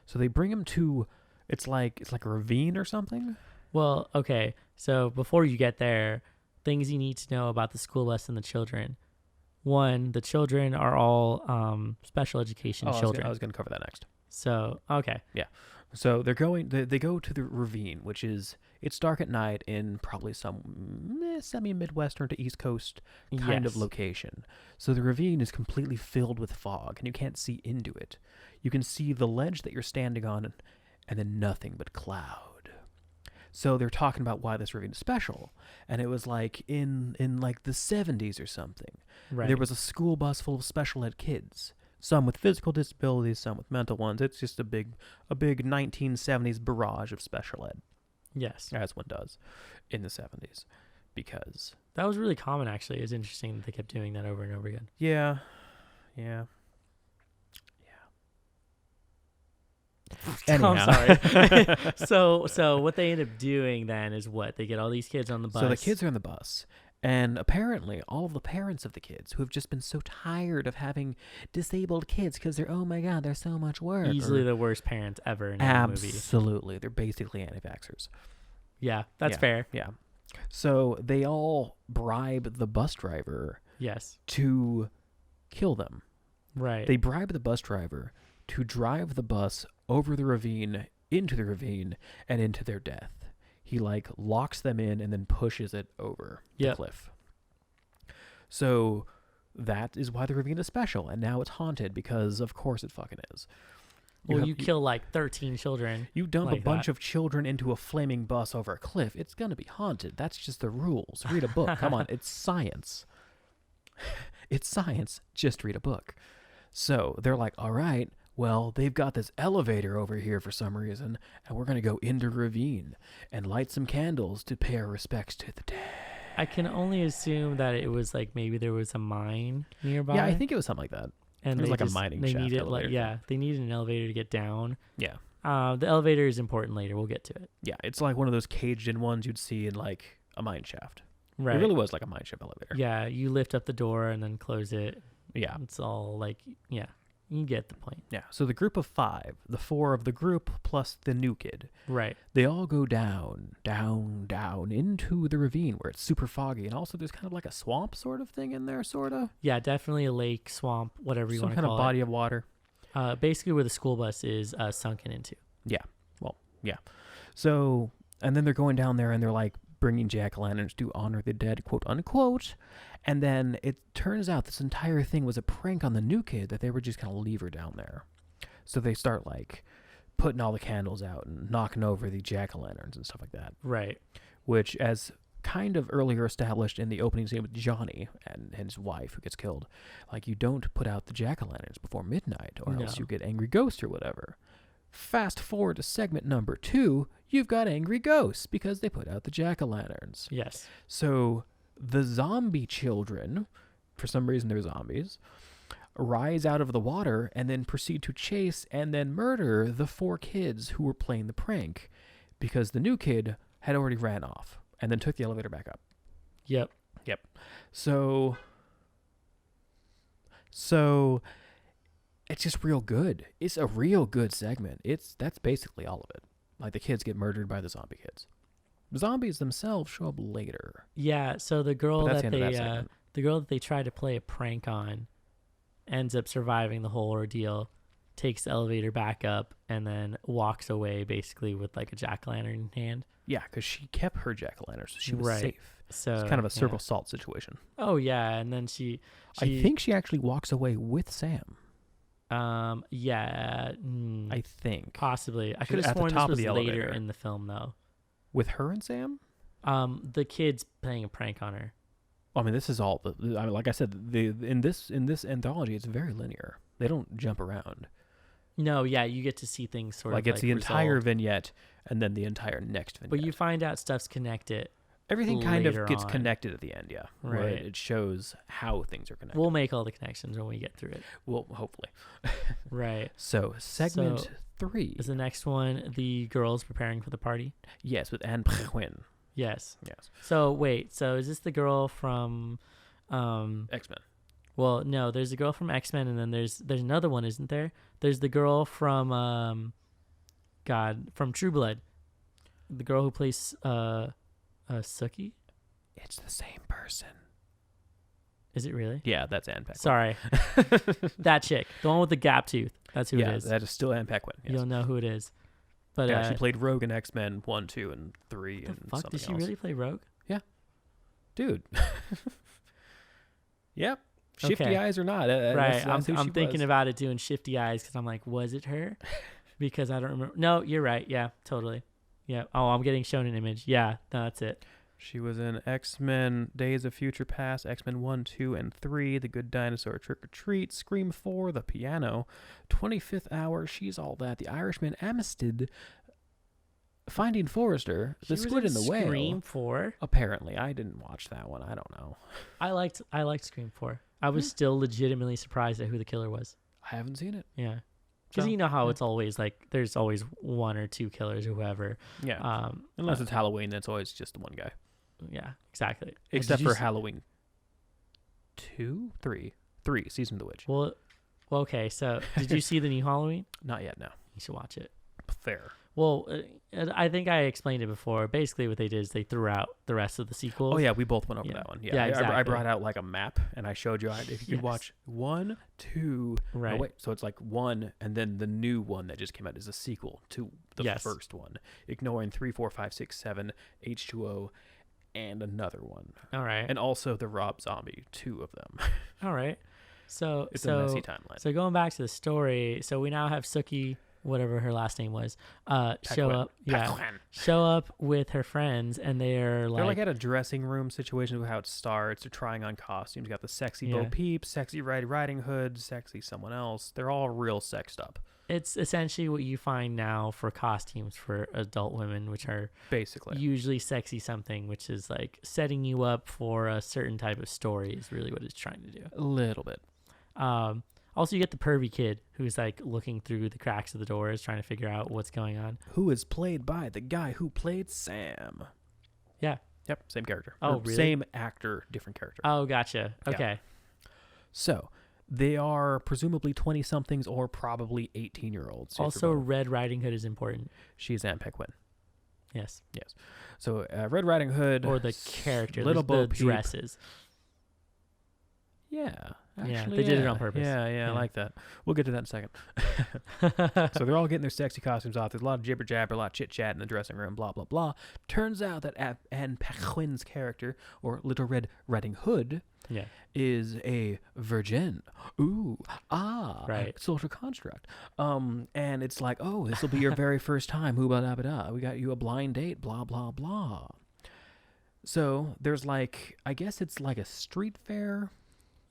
S1: So they bring him to, it's like a ravine or something.
S2: Well, okay. So before you get there, things you need to know about the school bus and the children. One, the children are all special education children.
S1: I was going to cover that next.
S2: So, okay.
S1: So they're going. They go to the ravine, which is it's dark at night in probably some semi-midwestern to East Coast kind of
S2: Yes.
S1: location. So the ravine is completely filled with fog, and you can't see into it. You can see the ledge that you're standing on, and then nothing but cloud. So they're talking about why this ravine is special, and it was like in like the 70s or something.
S2: Right.
S1: There was a school bus full of special ed kids. Some with physical disabilities, some with mental ones. It's just a big 1970s barrage of special ed,
S2: Yes.
S1: as one does in the 70s. Because,
S2: That was really common, actually. It's interesting that they kept doing that over and over again.
S1: yeah. Anyhow.
S2: I'm sorry. So what they end up doing then is what? They get all these kids on the bus.
S1: So the kids are on the bus. And apparently, all of the parents of the kids who have just been so tired of having disabled kids because they're so much work.
S2: easily the worst parents ever in a movie.
S1: Absolutely. They're basically anti-vaxxers.
S2: Yeah, that's
S1: Yeah.
S2: fair.
S1: Yeah. So they all bribe the bus driver
S2: Yes.
S1: to kill them.
S2: Right.
S1: They bribe the bus driver to drive the bus over the ravine, into the ravine, and into their death. He locks them in and then pushes it over the cliff. So that is why the ravine is special, and now it's haunted because of course it fucking is.
S2: You kill like 13 children.
S1: You dump
S2: like
S1: a bunch
S2: that.
S1: of children into a flaming bus over a cliff, it's gonna be haunted. That's just the rules. Read a book. Come on, it's science. It's science. Just read a book. So they're like, all right, well, they've got this elevator over here for some reason, and we're going to go into ravine and light some candles to pay our respects to the dead.
S2: I can only assume that it was like maybe there was a mine nearby.
S1: Yeah, I think it was something like that.
S2: and
S1: it was
S2: they
S1: like a
S2: just,
S1: mining
S2: they
S1: shaft
S2: needed
S1: elevator thing.
S2: they needed an elevator to get down.
S1: Yeah.
S2: The elevator is important later. We'll get to it.
S1: Yeah, it's like one of those caged-in ones you'd see in like a mine shaft.
S2: Right.
S1: It really was like a mine shaft elevator.
S2: Yeah, you lift up the door and then close it.
S1: Yeah.
S2: It's all like, yeah, you get the point.
S1: Yeah. So the group of 5, the 4 of the group plus the new kid,
S2: Right.
S1: they all go down into the ravine where it's super foggy, and also there's kind of like a swamp sort of thing in there, sort of.
S2: Yeah, definitely a lake, swamp, whatever you
S1: Some
S2: want to
S1: kind
S2: call
S1: of body
S2: it.
S1: of water.
S2: Basically where the school bus is sunken into.
S1: Yeah. Well, yeah. So, and then they're going down there and they're like bringing jack-o'-lanterns to honor the dead, quote unquote. And then it turns out this entire thing was a prank on the new kid, that they were just going to leave her down there. So they start like putting all the candles out and knocking over the jack-o'-lanterns and stuff like that.
S2: Right.
S1: Which, as kind of earlier established in the opening scene with Johnny and his wife who gets killed, like, you don't put out the jack-o'-lanterns before midnight or else you get angry ghosts or whatever. Fast forward to segment number 2, you've got angry ghosts because they put out the jack-o'-lanterns.
S2: Yes.
S1: So the zombie children, for some reason they're zombies, rise out of the water and then proceed to chase and then murder the 4 kids who were playing the prank, because the new kid had already ran off and then took the elevator back up.
S2: Yep.
S1: So it's just real good. It's a real good segment. That's basically all of it. Like, the kids get murdered by the zombie kids. The zombies themselves show up later.
S2: Yeah, so the girl
S1: But that's
S2: that
S1: the end of
S2: they
S1: that segment.
S2: the girl that they try to play a prank on ends up surviving the whole ordeal, takes the elevator back up, and then walks away basically with like a jack-o'-lantern in hand.
S1: Yeah, because she kept her jack-o'-lantern, so she was
S2: Right.
S1: safe.
S2: So
S1: It's kind of a circle
S2: yeah.
S1: salt situation.
S2: Oh yeah, and then she
S1: I think she actually walks away with Sam.
S2: yeah,
S1: I think.
S2: possibly. I
S1: She's
S2: could have
S1: at the
S2: sworn
S1: top
S2: this
S1: of
S2: was
S1: the
S2: later
S1: elevator.
S2: in the film though.
S1: With her and Sam?
S2: The kid's playing a prank on her.
S1: I mean, this is all. I mean, like I said, in this anthology, it's very linear. They don't jump around.
S2: No, yeah, you get to see things sort
S1: Like,
S2: of
S1: it's the entire
S2: resolved.
S1: vignette and then the entire next vignette.
S2: But you find out stuff's connected.
S1: Everything kind of
S2: later
S1: gets
S2: on.
S1: connected at the end, yeah. Where
S2: Right.
S1: it shows how things are connected.
S2: We'll make all the connections when we get through it.
S1: Well, hopefully.
S2: Right.
S1: So, segment
S2: So,
S1: 3.
S2: Is the next one the girls preparing for the party?
S1: Yes, with Anne Quinn.
S2: Yes.
S1: Yes.
S2: So wait, so is this the girl from
S1: X-Men.
S2: well, no, there's a girl from X-Men and then there's another one, isn't there? There's the girl from from True Blood. The girl who plays Sookie?
S1: It's the same person.
S2: Is it really?
S1: Yeah, that's Anne Paquin.
S2: Sorry. That chick. The one with the gap tooth. That's who it
S1: Yeah,
S2: is.
S1: that is still Anne Paquin. Yes.
S2: You'll know who it is. But
S1: Yeah, she played Rogue in X-Men 1, 2, and 3,
S2: the
S1: and
S2: fuck,
S1: something
S2: did she
S1: else.
S2: really play Rogue?
S1: Dude. Yep. Shifty
S2: Okay.
S1: eyes or not.
S2: Right.
S1: That's who
S2: I'm
S1: she
S2: thinking
S1: was.
S2: about it doing shifty eyes because I'm like, was it her? Because I don't remember. No, you're right. Yeah, totally. Yeah. Oh, I'm getting shown an image. Yeah, no, that's it.
S1: She was in X-Men Days of Future Past, X-Men 1, 2, and 3, The Good Dinosaur, Trick or Treat, Scream 4, The Piano, 25th Hour, She's All That, The Irishman, Amistad, Finding Forrester,
S2: She
S1: The
S2: was
S1: Squid
S2: in
S1: and the Whale.
S2: Scream 4.
S1: Apparently. I didn't watch that one. I don't know.
S2: I liked Scream 4. I was still legitimately surprised at who the killer was.
S1: I haven't seen it.
S2: Yeah. Because
S1: So,
S2: you know how
S1: yeah.
S2: it's always like there's always 1 or 2 killers or whoever.
S1: Yeah. Unless it's Halloween, that's always just the one guy.
S2: Yeah, exactly.
S1: Except for Halloween 2? 3. 3, Season of the Witch.
S2: Well, okay. So did you see the new Halloween?
S1: Not yet, no.
S2: You should watch it.
S1: Fair.
S2: Well, I think I explained it before. Basically, what they did is they threw out the rest of the sequels.
S1: Oh, yeah, we both went over
S2: Yeah.
S1: that one.
S2: Yeah,
S1: Yeah, I
S2: exactly.
S1: brought out like a map, and I showed you if you could
S2: Yes.
S1: watch 1, 2...
S2: Right.
S1: No, wait, so it's like 1, and then the new one that just came out is a sequel to the
S2: Yes.
S1: first one, ignoring 3, 4, 5, 6, 7, H2O, and another one.
S2: All right.
S1: And also the Rob Zombie, 2 of them.
S2: All right. So
S1: It's a messy timeline.
S2: So going back to the story, so we now have Sookie whatever her last name was, show
S1: Paquin.
S2: up. Yeah,
S1: Paquin.
S2: show up with her friends, and they're
S1: They're like at a dressing room situation of how it starts. They're trying on costumes. You got the sexy Bo
S2: Yeah.
S1: Peep, sexy Red Riding Hood, sexy someone else. They're all real sexed up,
S2: it's essentially what you find now for costumes for adult women, which are
S1: basically.
S2: usually sexy something, which is like setting you up for a certain type of story is really what it's trying to do.
S1: A little bit.
S2: Also, you get the pervy kid who's like looking through the cracks of the doors, trying to figure out what's going on.
S1: Who is played by the guy who played Sam.
S2: Yeah.
S1: Yep, same character.
S2: Oh,
S1: Or
S2: really?
S1: Same actor, different character.
S2: Oh, gotcha.
S1: Yeah.
S2: Okay.
S1: So, they are presumably 20-somethings or probably 18-year-olds.
S2: Also, Red Riding Hood is important.
S1: She's Anne Paquin.
S2: Yes.
S1: So, Red Riding Hood.
S2: Or the character,
S1: Little Bo
S2: the
S1: Peep.
S2: dresses.
S1: Yeah.
S2: Yeah,
S1: Actually,
S2: they did it on purpose.
S1: Yeah,
S2: Yeah.
S1: I like that. We'll get to that in a second. So they're all getting their sexy costumes off. There's a lot of jibber jabber, a lot of chit chat in the dressing room, blah blah blah. Turns out that Anne Paquin's character, or Little Red Riding Hood,
S2: Yeah.
S1: is a virgin. Ooh,
S2: Right.
S1: social construct. And it's like, oh, this will be your very first time. Ooh, ba da ba da. We got you a blind date. Blah blah blah. So there's like, I guess it's like a street fair.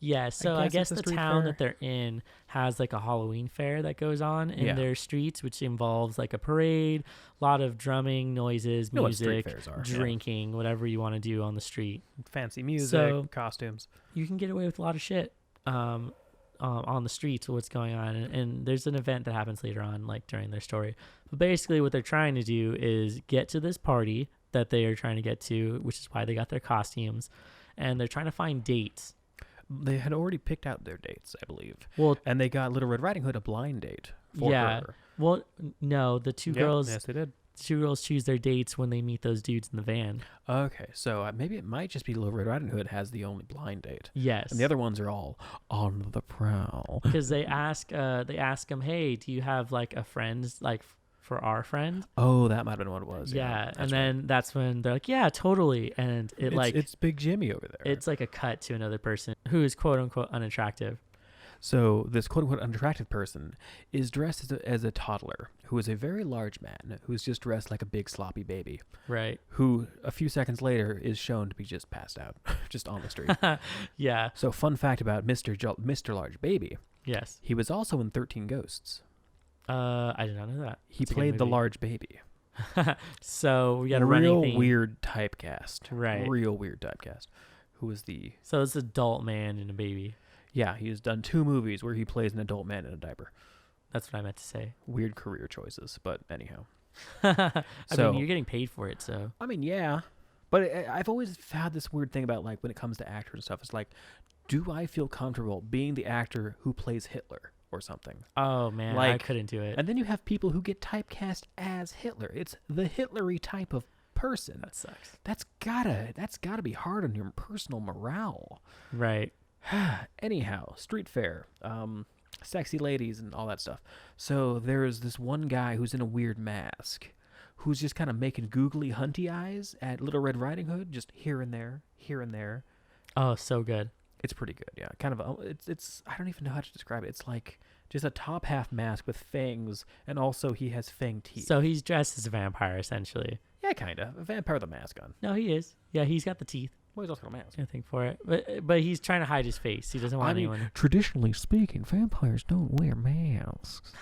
S2: Yeah, so I guess
S1: it's a
S2: the
S1: street
S2: town
S1: fair.
S2: that they're in has like a Halloween fair that goes on in
S1: Yeah.
S2: their streets, which involves like a parade, a lot of drumming, noises,
S1: You know what street
S2: music,
S1: fairs are, yeah.
S2: drinking, whatever you want to do on the street.
S1: Fancy music,
S2: So-
S1: costumes.
S2: You can get away with a lot of shit on the streets, what's going on. And there's an event that happens later on, like during their story. But basically what they're trying to do is get to this party that they are trying to get to, which is why they got their costumes. And they're trying to find dates.
S1: They had already picked out their dates, I believe.
S2: Well,
S1: And they got Little Red Riding Hood a blind date for
S2: Yeah.
S1: her.
S2: well, no, the two
S1: Yeah,
S2: girls
S1: Yes, they did.
S2: choose their dates when they meet those dudes in the van.
S1: Okay, so maybe it might just be Little Red Riding Hood has the only blind date.
S2: Yes.
S1: And the other ones are all on the prowl.
S2: Because they ask him, hey, do you have like a friend like for our friend?
S1: Oh, that might have been what it was.
S2: Yeah.
S1: That's
S2: And
S1: right.
S2: then that's when they're like, yeah, totally. And
S1: it's Big Jimmy over there.
S2: it's like a cut to another person who is quote unquote unattractive.
S1: So this quote-unquote unattractive person is dressed as a toddler who is a very large man who's just dressed like a big sloppy baby,
S2: Right.
S1: who a few seconds later is shown to be just passed out, just on the street.
S2: Yeah.
S1: So fun fact about Mr. Large Baby,
S2: Yes.
S1: he was also in 13 Ghosts.
S2: I did not know that.
S1: He
S2: It's a good
S1: played the
S2: movie.
S1: large baby.
S2: So we got a
S1: Real
S2: running theme.
S1: weird typecast.
S2: Right.
S1: Real weird typecast. Who was the...
S2: So it's adult man and a baby.
S1: Yeah, he has done 2 movies where he plays an adult man in a diaper.
S2: That's what I meant to say.
S1: Weird career choices, but anyhow.
S2: I
S1: So-
S2: mean, you're getting paid for it, so.
S1: I mean, yeah. But I've always had this weird thing about, like, when it comes to actors and stuff. It's like, do I feel comfortable being the actor who plays Hitler or something?
S2: Oh man, I
S1: Like-
S2: couldn't do it.
S1: And then you have people who get typecast as Hitler. It's the Hitlery type of person.
S2: That sucks.
S1: That's gotta be hard on your personal morale.
S2: Right.
S1: Anyhow, street fair, sexy ladies and all that stuff. So there's this one guy who's in a weird mask, who's just kind of making googly hunty eyes at Little Red Riding Hood, just here and there, here and there.
S2: Oh, so good.
S1: It's pretty good, yeah. Kind of, it's I don't even know how to describe it. It's like just a top half mask with fangs, and also he has fang teeth.
S2: So he's dressed as a vampire, essentially.
S1: Yeah, kind of. A vampire with a mask on.
S2: No, he is. Yeah, he's got the teeth.
S1: Well, he's also got a mask.
S2: I think for it, but he's trying to hide his face. He doesn't want anyone.
S1: Traditionally speaking, vampires don't wear masks.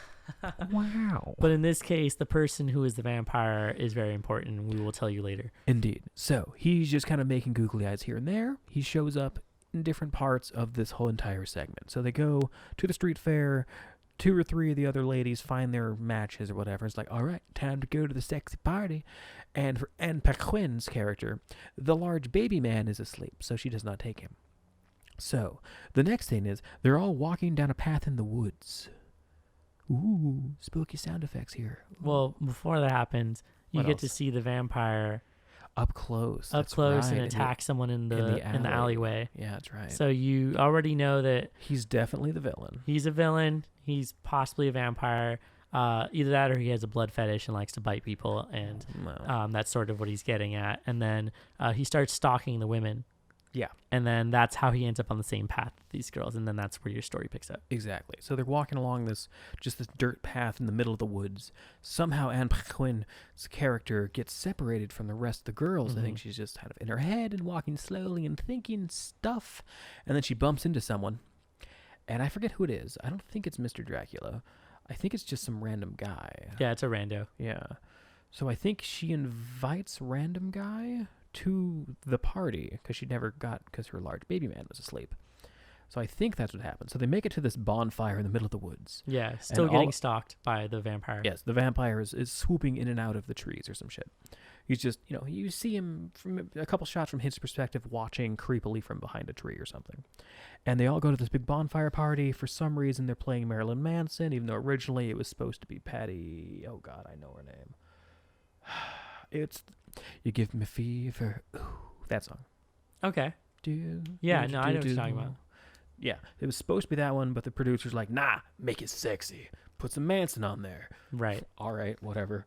S1: Wow.
S2: But in this case, the person who is the vampire is very important. We will tell you later.
S1: Indeed. So he's just kind of making googly eyes here and there. He shows up in different parts of this whole entire segment. So they go to the street fair. 2 or 3 of the other ladies find their matches or whatever. It's like, all right, time to go to the sexy party. And for Anne Paquin's character, the large baby man is asleep, so she does not take him. So the next thing is they're all walking down a path in the woods. Ooh, spooky sound effects here.
S2: Well, before that happens, you
S1: What
S2: get to
S1: else?
S2: see the vampire
S1: Up close.
S2: up
S1: that's
S2: close
S1: right,
S2: and
S1: in the-
S2: attack someone in the
S1: alley.
S2: alleyway.
S1: Yeah, that's right.
S2: So you already know that
S1: He's definitely the villain.
S2: he's a villain. He's possibly a vampire. Either that or he has a blood fetish and likes to bite people, and
S1: No.
S2: that's sort of what he's getting at. And then he starts stalking the women
S1: Yeah.
S2: And then that's how he ends up on the same path with these girls, and then that's where your story picks up.
S1: Exactly. So they're walking along this dirt path in the middle of the woods. Somehow Anne Paquin's character gets separated from the rest of the girls. I think she's just kind of in her head and walking slowly and thinking stuff. And then she bumps into someone. And I forget who it is. I don't think it's Mr. Dracula. I think it's just some random guy.
S2: Yeah, it's a rando.
S1: Yeah. So I think she invites random guy to the party because her large baby man was asleep. So I think that's what happened. So they make it to this bonfire in the middle of the woods.
S2: Yeah, still getting stalked by the vampire.
S1: Yes, the vampire is swooping in and out of the trees or some shit. He's just, you see him from a couple shots from his perspective watching creepily from behind a tree or something. And they all go to this big bonfire party. For some reason, they're playing Marilyn Manson, even though originally it was supposed to be Patty. Oh, God, I know her name. It's You Give Me Fever. Ooh, that song.
S2: Okay. Yeah, no, I know what you're talking about.
S1: Yeah, it was supposed to be that one, but the producer's like, nah, make it sexy. Put some Manson on there.
S2: Right.
S1: All right, whatever.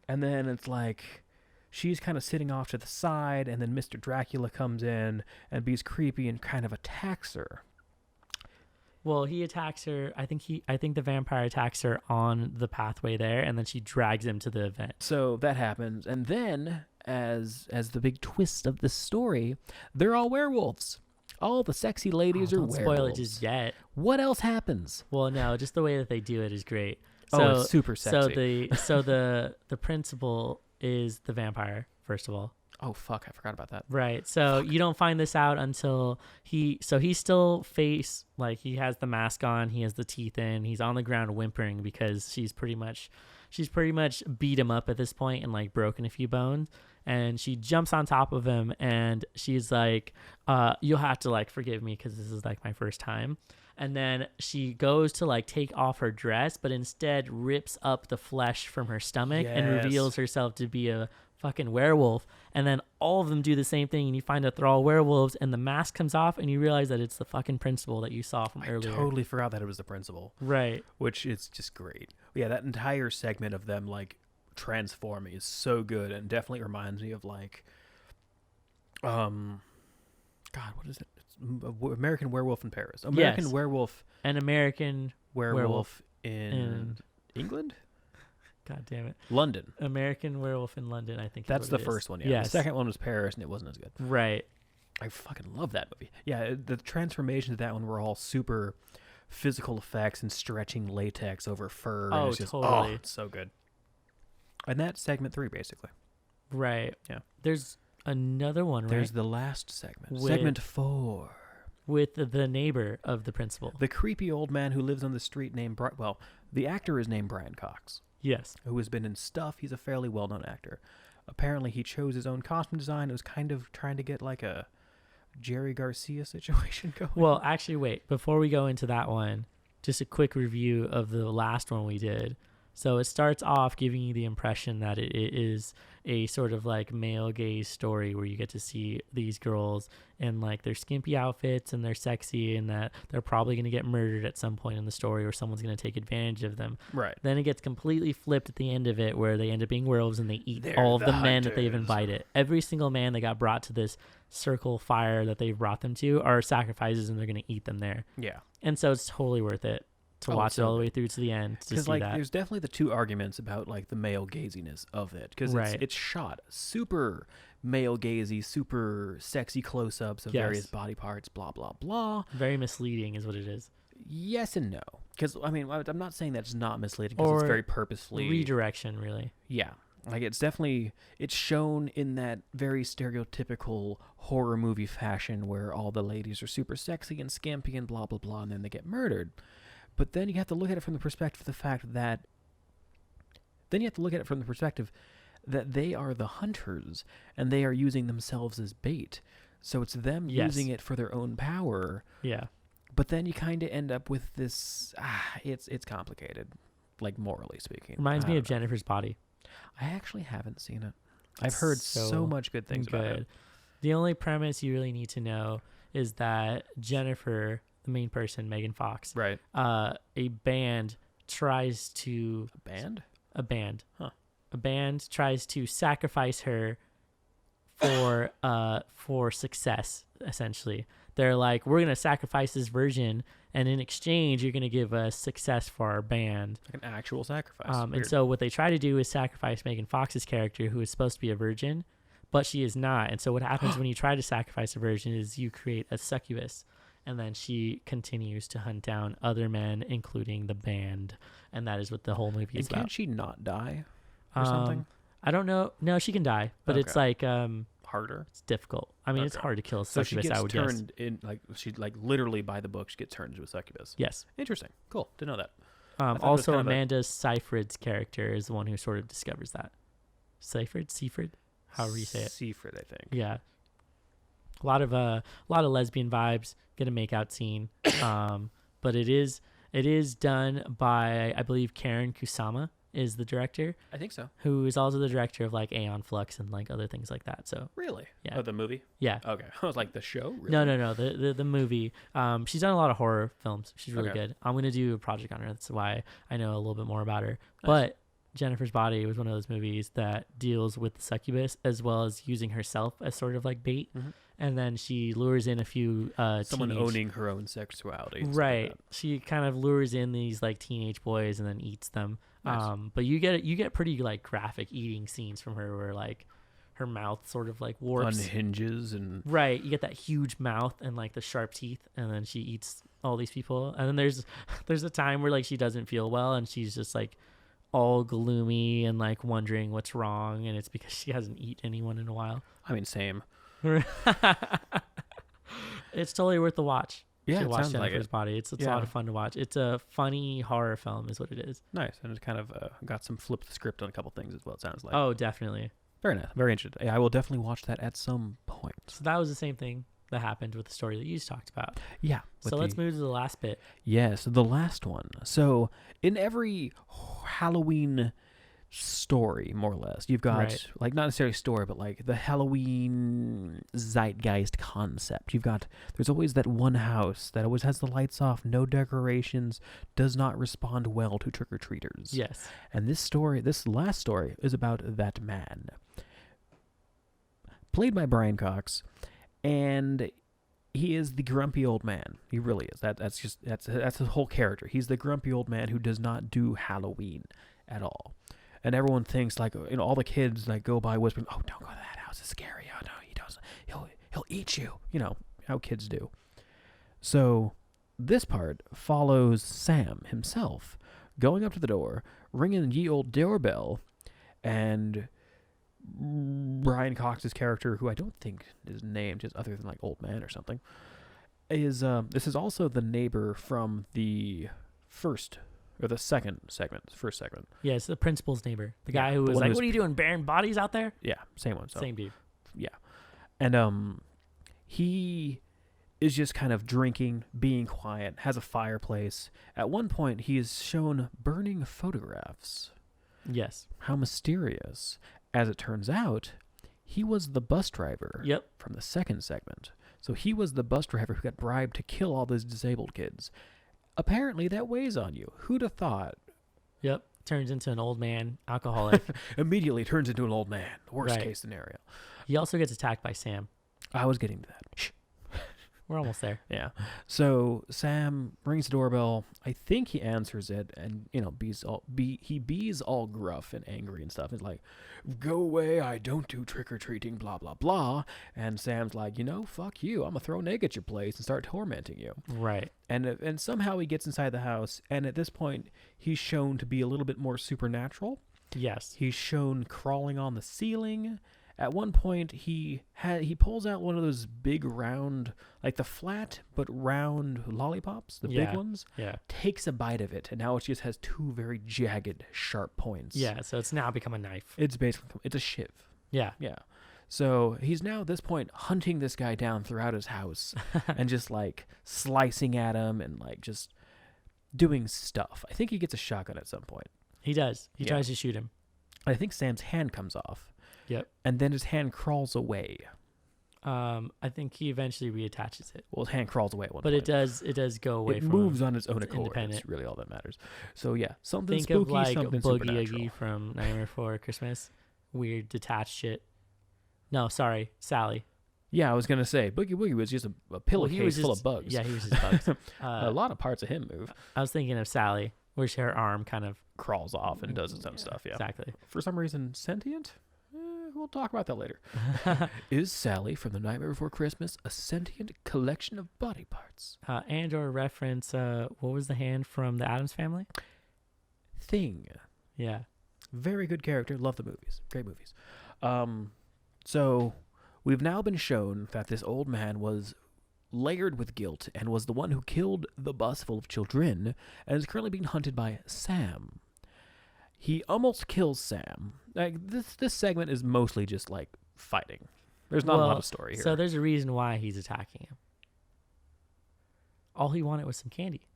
S1: And then it's like she's kind of sitting off to the side, and then Mr. Dracula comes in and be's creepy and kind of attacks her.
S2: Well, he attacks her. I think the vampire attacks her on the pathway there, and then she drags him to the event.
S1: So that happens, and then as the big twist of the story, they're all werewolves. All the sexy ladies are
S2: don't
S1: werewolves.
S2: spoil it just yet.
S1: What else happens?
S2: Well, no, just the way that they do it is great.
S1: It's super sexy.
S2: So the principal is the vampire, first of all.
S1: Oh, fuck, I forgot about that.
S2: Right. So you don't find this out until he's still he has the mask on, he has the teeth in, he's on the ground whimpering because she's pretty much beat him up at this point and like broken a few bones. And she jumps on top of him and she's like, you'll have to like forgive me because this is like my first time. And then she goes to like take off her dress, but instead rips up the flesh from her stomach and reveals herself to be a fucking werewolf. And then all of them do the same thing, and you find out they're all werewolves, and the mask comes off, and you realize that it's the fucking principal that you saw from earlier.
S1: I totally forgot that it was the principal.
S2: Right.
S1: Which is just great. Yeah, that entire segment of them like transforming is so good, and definitely reminds me of like, God, what is it? It's American Werewolf in Paris. American Werewolf.
S2: An American
S1: Werewolf in England?
S2: God damn it.
S1: London.
S2: American Werewolf in London, I think.
S1: That's the first one, yeah.
S2: Yes.
S1: The second one was Paris, and it wasn't as good.
S2: Right.
S1: I fucking love that movie. Yeah, the transformations of that one were all super physical effects and stretching latex over fur.
S2: Oh,
S1: and it's just,
S2: totally.
S1: Oh, it's so good. And that's segment 3, basically.
S2: Right.
S1: Yeah.
S2: There's another one, right?
S1: There's the last segment. Segment 4.
S2: With the neighbor of the principal.
S1: The creepy old man who lives on the street named... the actor is named Brian Cox.
S2: Yes.
S1: Who has been in stuff. He's a fairly well-known actor. Apparently, he chose his own costume design. It was kind of trying to get like a Jerry Garcia situation going.
S2: Well, actually, wait. Before we go into that one, just a quick review of the last one we did. So it starts off giving you the impression that it is a sort of like male gaze story where you get to see these girls in like their skimpy outfits and they're sexy and that they're probably going to get murdered at some point in the story or someone's going to take advantage of them.
S1: Right.
S2: Then it gets completely flipped at the end of it where they end up being werewolves and they eat all of the men that they've invited. Every single man that got brought to this circle fire that they've brought them to are sacrifices and they're going to eat them there.
S1: Yeah.
S2: And so it's totally worth it to watch it all the way through to the end to see
S1: like,
S2: that.
S1: There's definitely the two arguments about like the male gaziness of it because it's shot super male gazy, super sexy close-ups of various body parts, blah blah blah.
S2: Very misleading is what it is.
S1: Yes and no, because I mean I'm not saying that's not misleading because it's very purposefully
S2: redirection, really.
S1: Yeah, like it's shown in that very stereotypical horror movie fashion where all the ladies are super sexy and skimpy and blah blah blah, and then they get murdered. But then you have to look at it from the perspective of the fact that they are the hunters and they are using themselves as bait. So it's them using it for their own power.
S2: Yeah.
S1: But then you kind of end up with this, it's complicated, like morally speaking.
S2: Reminds me of Jennifer's Body.
S1: I actually haven't seen it. I've heard so much good things about it.
S2: The only premise you really need to know is that Jennifer, the main person, Megan Fox,
S1: right?
S2: A band tries to...
S1: A band?
S2: A band.
S1: Huh.
S2: A band tries to sacrifice her for success. Essentially, they're like, we're gonna sacrifice this virgin, and in exchange, you're gonna give us success for our band.
S1: Like an actual sacrifice.
S2: And so what they try to do is sacrifice Megan Fox's character, who is supposed to be a virgin, but she is not. And so what happens when you try to sacrifice a virgin is you create a succubus, and then she continues to hunt down other men, including the band, and that is what the whole movie is
S1: and
S2: about.
S1: can't she not die or something?
S2: I don't know. No, she can die, but it's like
S1: harder.
S2: it's difficult. I mean, it's
S1: Okay.
S2: hard to kill a
S1: So she
S2: succubus.
S1: gets
S2: I would guess.
S1: turned in like she like literally by the book she gets turned into a succubus.
S2: Yes.
S1: Interesting. Cool. Didn't know that. thought it was
S2: Also,
S1: kind of
S2: Amanda Seyfried's character is the one who sort of discovers that. Seyfried, however you say it.
S1: Seyfried, I think.
S2: Yeah. A lot of lesbian vibes. Get a makeout scene. But it is done by, I believe, Karen Kusama is the director,
S1: I think so.
S2: who is also the director of like Aeon Flux and like other things like that. So
S1: Really?
S2: Yeah.
S1: Oh, the movie?
S2: yeah.
S1: Okay. I was like, the show? Really?
S2: No. The movie. She's done a lot of horror films. She's really
S1: Okay.
S2: good. I'm gonna do a project on her. That's why I know a little bit more about her.
S1: Nice.
S2: But Jennifer's Body was one of those movies that deals with the succubus as well as using herself as sort of like bait,
S1: Mhm.
S2: and then she lures in a few
S1: Someone
S2: teenage-
S1: owning her own sexuality. and stuff like
S2: Right.
S1: that.
S2: She kind of lures in these like teenage boys and then eats them.
S1: Nice.
S2: But you get pretty like graphic eating scenes from her where like her mouth sort of like warps.
S1: Unhinges and
S2: Right, you get that huge mouth and like the sharp teeth, and then she eats all these people. And then there's a time where like she doesn't feel well, and she's just like all gloomy and like wondering what's wrong, and it's because she hasn't eaten anyone in a while.
S1: I mean, same.
S2: It's totally worth the watch.
S1: Yeah,
S2: to
S1: it
S2: watch
S1: sounds like
S2: Jennifer's
S1: it.
S2: Body. It's a
S1: Yeah.
S2: lot of fun to watch. It's a funny horror film, is what it is.
S1: Nice. And it's kind of got some flip the script on a couple things as well, it sounds like.
S2: Oh, definitely.
S1: Very nice. Very interesting. Yeah, I will definitely watch that at some point.
S2: So that was the same thing that happened with the story that you just talked about.
S1: Yeah.
S2: So let's move to the last bit.
S1: Yeah, so the last one. So in every Halloween story, more or less, you've got,
S2: Right.
S1: like, not necessarily story, but like the Halloween zeitgeist concept. There's always that one house that always has the lights off, no decorations, does not respond well to trick-or-treaters.
S2: Yes.
S1: And this last story, is about that man. Played by Brian Cox, and he is the grumpy old man. He really is. That's his whole character. He's the grumpy old man who does not do Halloween at all. And everyone thinks, like, all the kids like go by whispering, "Oh, don't go to that house. It's scary. Oh no, he doesn't. He'll eat you." How kids do. So this part follows Sam himself going up to the door, ringing ye old doorbell, and Brian Cox's character, who I don't think is named just other than like old man or something, is this is also the neighbor from the first segment.
S2: Yeah, it's the principal's neighbor. The
S1: Yeah,
S2: guy who
S1: the
S2: was
S1: one
S2: like,
S1: who's-
S2: "What are you doing, burying bodies out there?"
S1: Yeah, same one. So
S2: Same dude.
S1: and he is just kind of drinking, being quiet, has a fireplace. At one point, he is shown burning photographs.
S2: Yes.
S1: How mysterious. As it turns out, he was the bus driver
S2: Yep.
S1: from the second segment. So he was the bus driver who got bribed to kill all those disabled kids. Apparently, that weighs on you. Who'd have thought?
S2: Yep. Turns into an old man, alcoholic.
S1: Immediately turns into an old man. Worst
S2: Right.
S1: case scenario.
S2: He also gets attacked by Sam.
S1: I was getting to that. Shh.
S2: We're almost there.
S1: Yeah. So Sam rings the doorbell. I think he answers it, and he bees all gruff and angry and stuff. It's like, "Go away! I don't do trick or treating." Blah blah blah. And Sam's like, "Fuck you! I'm gonna throw an egg at your place and start tormenting you."
S2: Right.
S1: And somehow he gets inside the house, and at this point, he's shown to be a little bit more supernatural.
S2: Yes.
S1: He's shown crawling on the ceiling. At one point, he pulls out one of those big round, like the flat but round lollipops, the big ones.
S2: Yeah.
S1: Takes a bite of it, and now it just has two very jagged, sharp points.
S2: Yeah. So it's now become a knife.
S1: It's a shiv.
S2: Yeah.
S1: Yeah. So he's now at this point hunting this guy down throughout his house and just like slicing at him and like just doing stuff. I think he gets a shotgun at some point.
S2: He does. He
S1: Yeah.
S2: tries to shoot him.
S1: I think Sam's hand comes off.
S2: Yep.
S1: And then his hand crawls away.
S2: I think he eventually reattaches it.
S1: Well, his hand crawls away at one
S2: But
S1: point.
S2: it does go away
S1: It
S2: from
S1: moves
S2: him.
S1: on its own
S2: It's
S1: accord.
S2: independent.
S1: It's really all that matters. So yeah, something
S2: Think
S1: spooky,
S2: of like
S1: something
S2: Boogie
S1: supernatural.
S2: Oogie from Nightmare Before Christmas. Weird detached shit. No, sorry, Sally.
S1: Yeah, I was gonna say Boogie Woogie was just a
S2: Well,
S1: pillowcase full of bugs.
S2: Yeah, he was just bugs.
S1: A lot of parts of him move.
S2: I was thinking of Sally, where her arm kind of
S1: Crawls off and does its own stuff. Yeah,
S2: exactly.
S1: for some reason sentient. We'll talk about that later. Is Sally from The Nightmare Before Christmas a sentient collection of body parts?
S2: And or reference, what was the hand from the Addams Family?
S1: Thing.
S2: Yeah.
S1: Very good character. Love the movies. Great movies. So we've now been shown that this old man was layered with guilt and was the one who killed the bus full of children and is currently being hunted by Sam. He almost kills Sam. Like this segment is mostly just like fighting. There's not a lot of story here.
S2: So there's a reason why he's attacking him. All he wanted was some candy.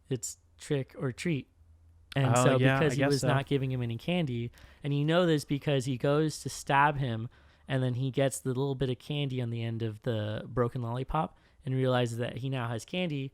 S2: It's trick or treat. And so because he was not giving him any candy, and you know this because he goes to stab him, and then he gets the little bit of candy on the end of the broken lollipop and realizes that he now has candy,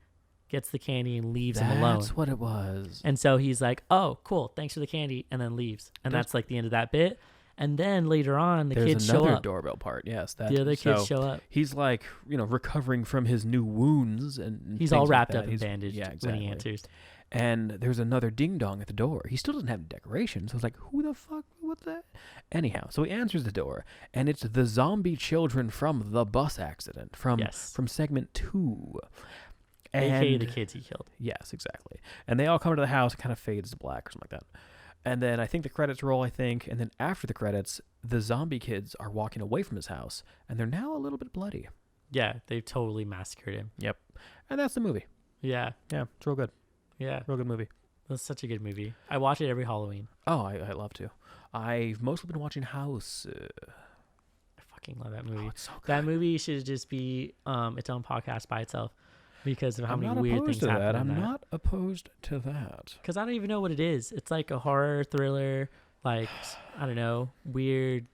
S2: gets the candy and leaves him alone.
S1: That's what it was.
S2: And so he's like, oh, cool, thanks for the candy, and then leaves. And that's like the end of that bit. And then later on, the kids show up. There's another
S1: doorbell part, yes.
S2: The other kids show up.
S1: He's like, recovering from his new wounds. And
S2: he's all wrapped up and bandaged when he answers.
S1: And there's another ding-dong at the door. He still doesn't have decorations. So it's like, who the fuck? What's that? Anyhow, so he answers the door, and it's the zombie children from the bus accident from segment 2.
S2: AKA the kids he killed.
S1: Yes, exactly. And they all come to the house. It kind of fades to black or something like that. And then I think the credits roll, and then after the credits, the zombie kids are walking away from his house, and they're now a little bit bloody.
S2: Yeah, they've totally massacred him.
S1: Yep. And that's the movie.
S2: Yeah.
S1: Yeah, it's real good.
S2: Yeah.
S1: Real good movie.
S2: That's such a good movie. I watch it every Halloween.
S1: Oh, I love to. I've mostly been watching House.
S2: I fucking love that movie.
S1: Oh, it's so good.
S2: That movie should just be its own podcast by itself because of how many weird things happen.
S1: I'm not opposed to that.
S2: Because I don't even know what it is. It's like a horror thriller, like, I don't know, weird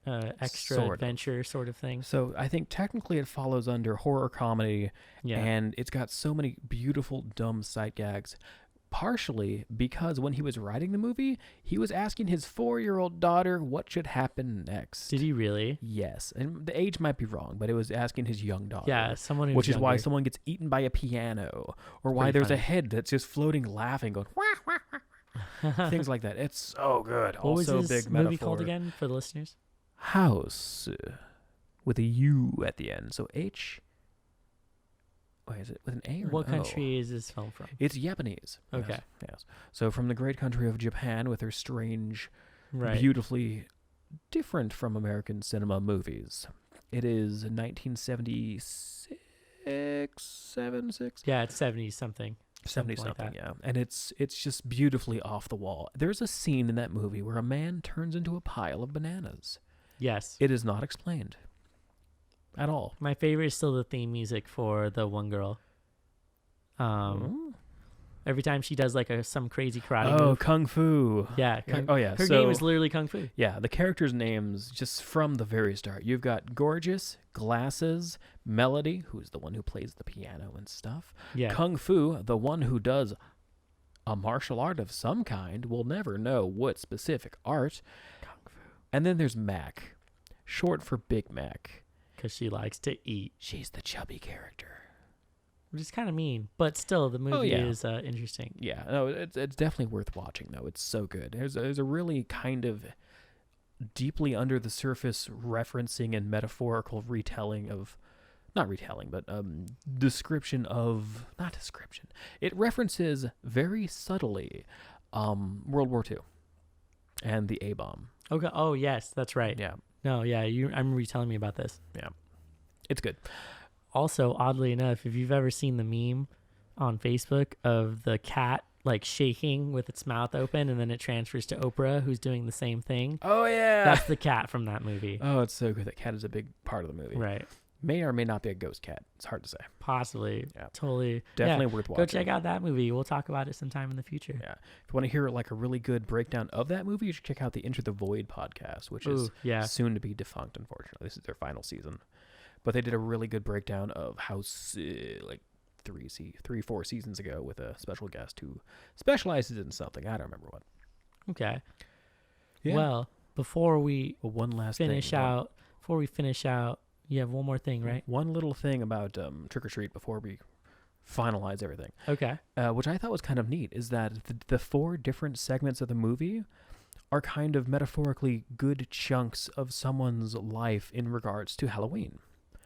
S2: extra adventure sort of thing.
S1: So I think technically it follows under horror comedy, and it's got so many beautiful dumb sight gags, partially because when he was writing the movie, he was asking his 4-year-old daughter what should happen next.
S2: Did he really?
S1: Yes, and the age might be wrong, but it was asking his young daughter.
S2: Yeah, someone who's
S1: which is
S2: younger.
S1: why someone gets eaten by a piano, or why there's a head that's just floating laughing, going wah, wah, wah. Things like that. It's so good.
S2: What
S1: also
S2: was this
S1: big
S2: movie
S1: metaphor.
S2: called again for the listeners?
S1: House with a U at the end. So H. Wait, is it with an A or
S2: what
S1: an O?
S2: country is this film from?
S1: It's Japanese.
S2: Okay.
S1: Yes. So from the great country of Japan, with their strange,
S2: Right.
S1: beautifully different from American cinema movies. It is 1976, 76.
S2: Yeah, it's 70 something.
S1: 70
S2: Something like
S1: something,
S2: that.
S1: yeah. And it's just beautifully off the wall. There's a scene in that movie where a man turns into a pile of bananas.
S2: Yes.
S1: It is not explained at all.
S2: My favorite is still the theme music for the one girl. Every time she does like some crazy karate move.
S1: Kung Fu.
S2: Yeah. Her
S1: so,
S2: name is literally Kung Fu.
S1: Yeah, the characters' names just from the very start. You've got Gorgeous, Glasses, Melody, who's the one who plays the piano and stuff.
S2: Yeah.
S1: Kung Fu, the one who does a martial art of some kind. We'll never know what specific art.
S2: Kung Fu.
S1: And then there's Mac, short for Big Mac.
S2: Because she likes to eat.
S1: She's the chubby character.
S2: Which is kind of mean, but still, the movie is interesting.
S1: Yeah, no, it's definitely worth watching, though. It's so good. There's a really kind of deeply under the surface referencing and metaphorical retelling of, not retelling, but description of, not description. It references very subtly World War II and the A-bomb.
S2: Okay. Oh, yes, that's right.
S1: Yeah.
S2: No, yeah, I remember you telling me about this.
S1: Yeah. It's good.
S2: Also, oddly enough, if you've ever seen the meme on Facebook of the cat like shaking with its mouth open and then it transfers to Oprah, who's doing the same thing.
S1: Oh, yeah.
S2: That's the cat from that movie.
S1: Oh, it's so good. That cat is a big part of the movie.
S2: Right.
S1: May or may not be a ghost cat. It's hard to say.
S2: Possibly.
S1: Yeah.
S2: Totally.
S1: Definitely worth watching.
S2: Go check out that movie. We'll talk about it sometime in the future.
S1: Yeah. If you want to hear like a really good breakdown of that movie, you should check out the Enter the Void podcast, which is soon to be defunct, unfortunately. This is their final season. But they did a really good breakdown of House like 4 seasons ago with a special guest who specializes in something. I don't remember what.
S2: Okay.
S1: Yeah.
S2: Well, before we
S1: one last
S2: finish
S1: thing,
S2: out before we finish out, you have one more thing, right?
S1: One little thing about Trick or Treat before we finalize everything,
S2: Okay.
S1: which I thought was kind of neat, is that the 4 different segments of the movie are kind of metaphorically good chunks of someone's life in regards to Halloween.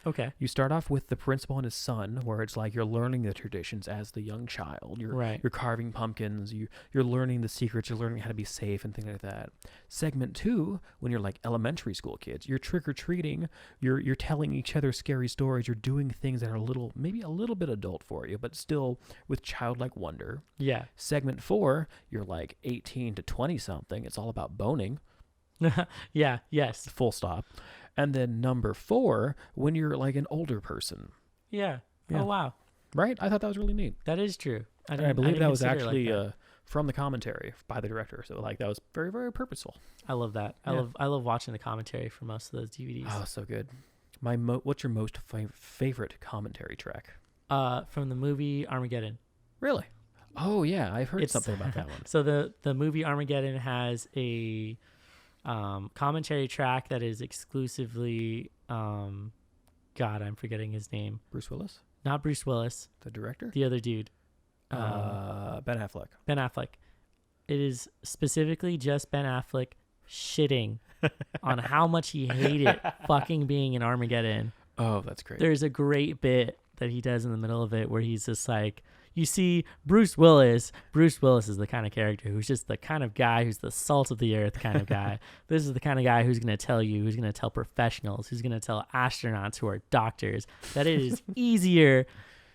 S2: Okay.
S1: You start off with the principal and his son, where it's like you're learning the traditions as the young child. You're carving pumpkins. You're learning the secrets. You're learning how to be safe and things like that. Segment 2, when you're like elementary school kids, you're trick or treating. You're telling each other scary stories. You're doing things that are maybe a little bit adult for you, but still with childlike wonder.
S2: Yeah.
S1: Segment 4, you're like 18 to 20 something. It's all about boning.
S2: Yeah. Yes.
S1: Full stop. And then number 4, when you're like an older person.
S2: Yeah.
S1: Yeah.
S2: Oh wow.
S1: Right? I thought that was really neat.
S2: That is true.
S1: And I believe that was
S2: consider it
S1: actually
S2: like that.
S1: from the commentary by the director. So like that was very, very purposeful.
S2: I love that.
S1: Yeah.
S2: I love watching the commentary for most of those DVDs.
S1: Oh, so good. What's your most favorite commentary track?
S2: From the movie Armageddon.
S1: Really? Oh yeah, I've heard something about that one.
S2: So the movie Armageddon has a commentary track that is exclusively God, I'm forgetting his name.
S1: Bruce Willis,
S2: Not Bruce Willis,
S1: the director.
S2: the other dude.
S1: Ben Affleck.
S2: Ben Affleck. It is specifically just Ben Affleck shitting on how much he hated fucking being in Armageddon.
S1: Oh, that's great.
S2: There's a great bit that he does in the middle of it where he's just like, you see, Bruce Willis is the kind of character who's just the kind of guy who's the salt of the earth kind of guy. This is the kind of guy who's going to tell professionals, who's going to tell astronauts who are doctors that it is easier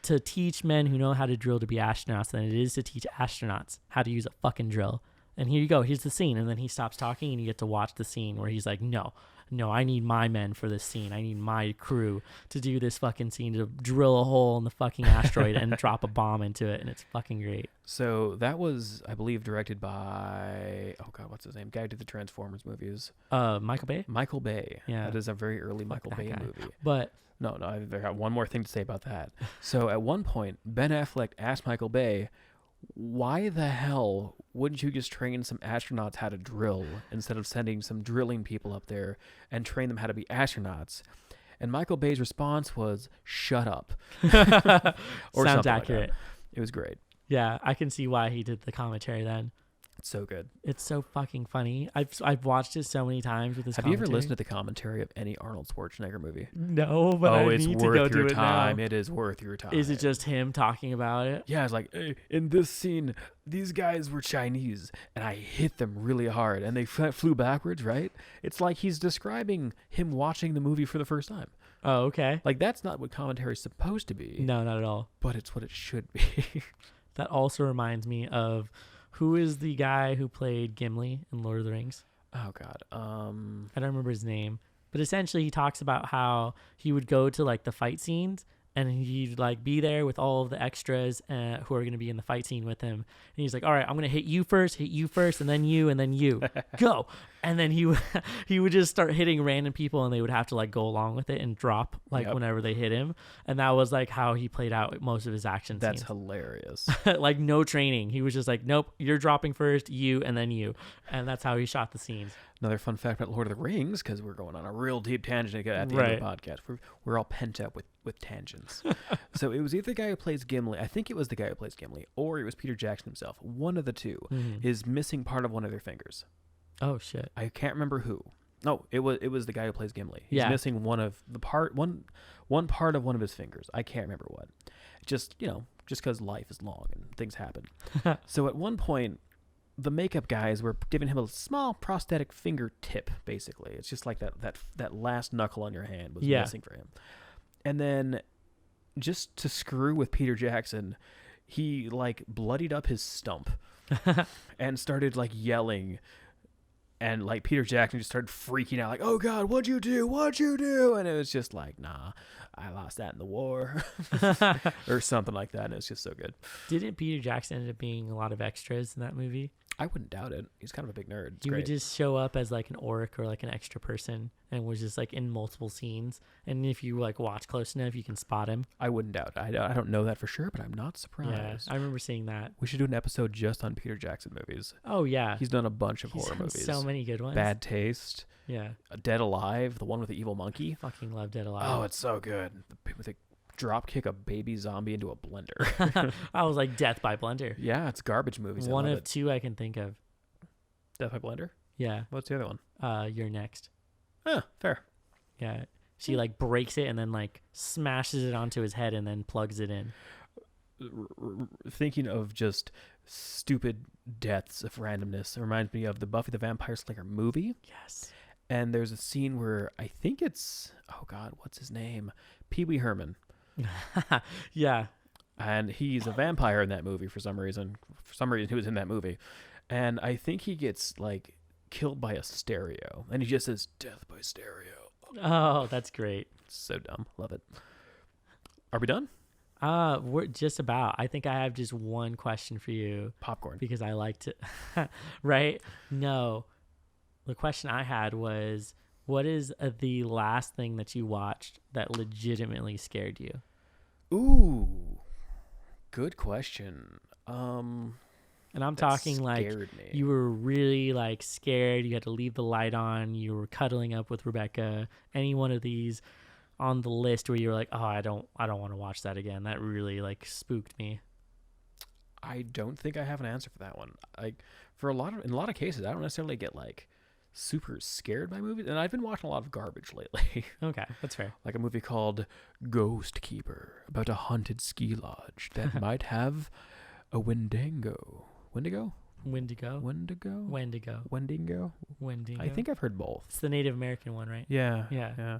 S2: to teach men who know how to drill to be astronauts than it is to teach astronauts how to use a fucking drill. And here you go. Here's the scene. And then he stops talking and you get to watch the scene where he's like, no, I need my men for this scene. I need my crew to do this fucking scene, to drill a hole in the fucking asteroid and drop a bomb into it. And it's fucking great.
S1: So that was, I believe, directed by, oh God, what's his name? Guy who did the Transformers movies.
S2: Michael Bay?
S1: Michael Bay.
S2: Yeah.
S1: That is a very early Michael Bay
S2: guy.
S1: movie.
S2: But
S1: No, I've got one more thing to say about that. So at one point, Ben Affleck asked Michael Bay, why the hell wouldn't you just train some astronauts how to drill instead of sending some drilling people up there and train them how to be astronauts? And Michael Bay's response was, shut up. Or
S2: sounds
S1: something
S2: accurate.
S1: like that. It was great.
S2: Yeah, I can see why he did the commentary then.
S1: It's so good.
S2: It's so fucking funny. I've watched it so many times with this
S1: Have you
S2: commentary.
S1: ever listened to the commentary of any Arnold Schwarzenegger movie?
S2: No, but I
S1: it's
S2: need to go
S1: worth
S2: do
S1: your
S2: it
S1: time.
S2: now.
S1: It is worth your time.
S2: Is it just him talking about it?
S1: Yeah, it's like, hey, in this scene, these guys were Chinese, and I hit them really hard, and they flew backwards, right? It's like he's describing him watching the movie for the first time.
S2: Oh, okay.
S1: Like, that's not what commentary is supposed to be.
S2: No, not at all.
S1: But it's what it should be.
S2: That also reminds me of, who is the guy who played Gimli in Lord of the Rings?
S1: Oh, God.
S2: I don't remember his name. But essentially, he talks about how he would go to, like, the fight scenes, and he'd, like, be there with all of the extras who are going to be in the fight scene with him. And he's like, all right, I'm going to hit you first, and then you. Go. And then he would just start hitting random people, and they would have to, like, go along with it and drop, like, whenever they hit him. And that was, like, how he played out most of his action scenes.
S1: That's hilarious.
S2: Like, no training. He was just like, nope, you're dropping first, you, and then you. And that's how he shot the scenes.
S1: Another fun fact about Lord of the Rings, because we're going on a real deep tangent at the end of the podcast. We're all pent up with tangents. So it was either the guy who plays Gimli, I think it was the guy who plays Gimli, or it was Peter Jackson himself. One of the two is missing part of one of their fingers.
S2: Oh shit!
S1: I can't remember who. No, it was the guy who plays Gimli. He's missing one part of one of his fingers. I can't remember what. Just because life is long and things happen. So at one point, the makeup guys were giving him a small prosthetic fingertip. Basically, it's just like that last knuckle on your hand was missing for him. And then, just to screw with Peter Jackson, he like bloodied up his stump and started like yelling. And like Peter Jackson just started freaking out, like, "Oh God, what'd you do? What'd you do?" And it was just like, "Nah, I lost that in the war," or something like that. And it was just so good.
S2: Didn't Peter Jackson end up being a lot of extras in that movie?
S1: I wouldn't doubt it. He's kind of a big nerd. It's
S2: He would
S1: great.
S2: just show up as like an orc or like an extra person and was just like in multiple scenes. And if you like watch close enough, you can spot him.
S1: I wouldn't doubt it. I don't know that for sure, but I'm not
S2: Yeah,
S1: surprised.
S2: I remember seeing that.
S1: We should do an episode just on Peter Jackson movies.
S2: Oh yeah,
S1: He's done a bunch of
S2: He's
S1: horror
S2: done
S1: movies.
S2: so many good ones.
S1: Bad Taste,
S2: Yeah,
S1: Dead Alive, the one with the evil monkey.
S2: fucking love Dead Alive.
S1: Oh, it's so good. With a drop kick a baby zombie into a blender.
S2: I was like Death by Blender.
S1: Yeah, it's garbage movies.
S2: One
S1: I love
S2: of
S1: it.
S2: two I can think of.
S1: Death by Blender.
S2: Yeah,
S1: What's the other one?
S2: You're Next.
S1: Fair.
S2: Yeah, she like breaks it and then like smashes it onto his head and then plugs it in.
S1: Thinking of just stupid deaths of randomness reminds me of the Buffy the Vampire Slayer movie.
S2: Yes.
S1: And there's a scene where I think it's, oh God, what's his name? Pee Wee Herman.
S2: Yeah.
S1: And he's a vampire in that movie for some reason. For some reason, he was in that movie. And I think he gets like killed by a stereo. And he just says, "Death by stereo."
S2: Oh, that's great.
S1: So dumb. Love it. Are we done?
S2: We're just about. I think I have just one question for you
S1: Popcorn.
S2: because I like to. Right? No. The question I had was, what is the last thing that you watched that legitimately scared you?
S1: Ooh. Good question.
S2: And I'm
S1: That
S2: talking like
S1: scared me.
S2: you were really like scared. You had to leave the light on. You were cuddling up with Rebecca. Any one of these on the list where you were like, oh, I don't want to watch that again. That really like spooked me.
S1: I don't think I have an answer for that one. Like in a lot of cases, I don't necessarily get like super scared by movies, and I've been watching a lot of garbage lately.
S2: Okay, that's fair.
S1: Like a movie called Ghost Keeper about a haunted ski lodge that might have a Wendigo. Wendigo?
S2: Wendigo.
S1: Wendigo?
S2: Wendigo.
S1: Wendigo?
S2: Wendigo.
S1: I think I've heard both.
S2: It's the Native American one, right?
S1: Yeah.
S2: Yeah.
S1: Yeah.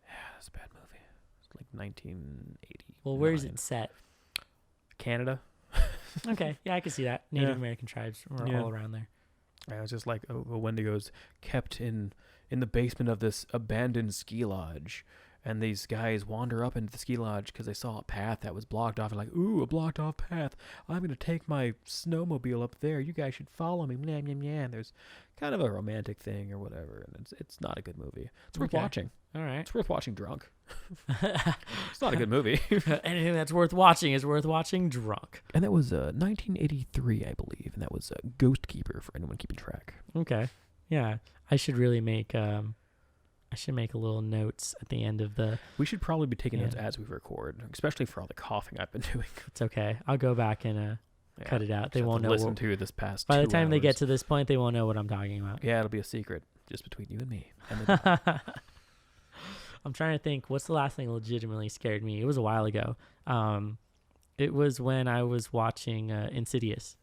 S1: Yeah, that's a bad movie. It's like 1980.
S2: Well, where is it set?
S1: Canada.
S2: Okay, yeah, I can see that. Native
S1: Yeah.
S2: American tribes were
S1: Yeah.
S2: all around there.
S1: I was just like, a Wendigo's kept in the basement of this abandoned ski lodge. And these guys wander up into the ski lodge because they saw a path that was blocked off. And like, ooh, a blocked off path. I'm going to take my snowmobile up there. You guys should follow me. Blah, blah, blah. And there's kind of a romantic thing or whatever. And it's not a good movie. It's worth
S2: Okay.
S1: watching.
S2: All right.
S1: It's worth watching drunk. It's not a good movie.
S2: Anything that's worth watching is worth watching drunk.
S1: And that was 1983, I believe. And that was Ghost Keeper for anyone keeping track.
S2: Okay. Yeah, I should really make I should make a little notes at the end of the.
S1: We should probably be taking notes
S2: Yeah.
S1: as we record, especially for all the coughing I've been doing.
S2: It's okay. I'll go back and
S1: Yeah.
S2: cut it out. They
S1: Just have
S2: won't
S1: to
S2: know.
S1: listen to this past
S2: By the
S1: 2
S2: time they get
S1: hours.
S2: to this point, they won't know what I'm talking about.
S1: Yeah, it'll be a secret just between you and me. And the dog.
S2: I'm trying to think. What's the last thing legitimately scared me? It was a while ago. It was when I was watching Insidious.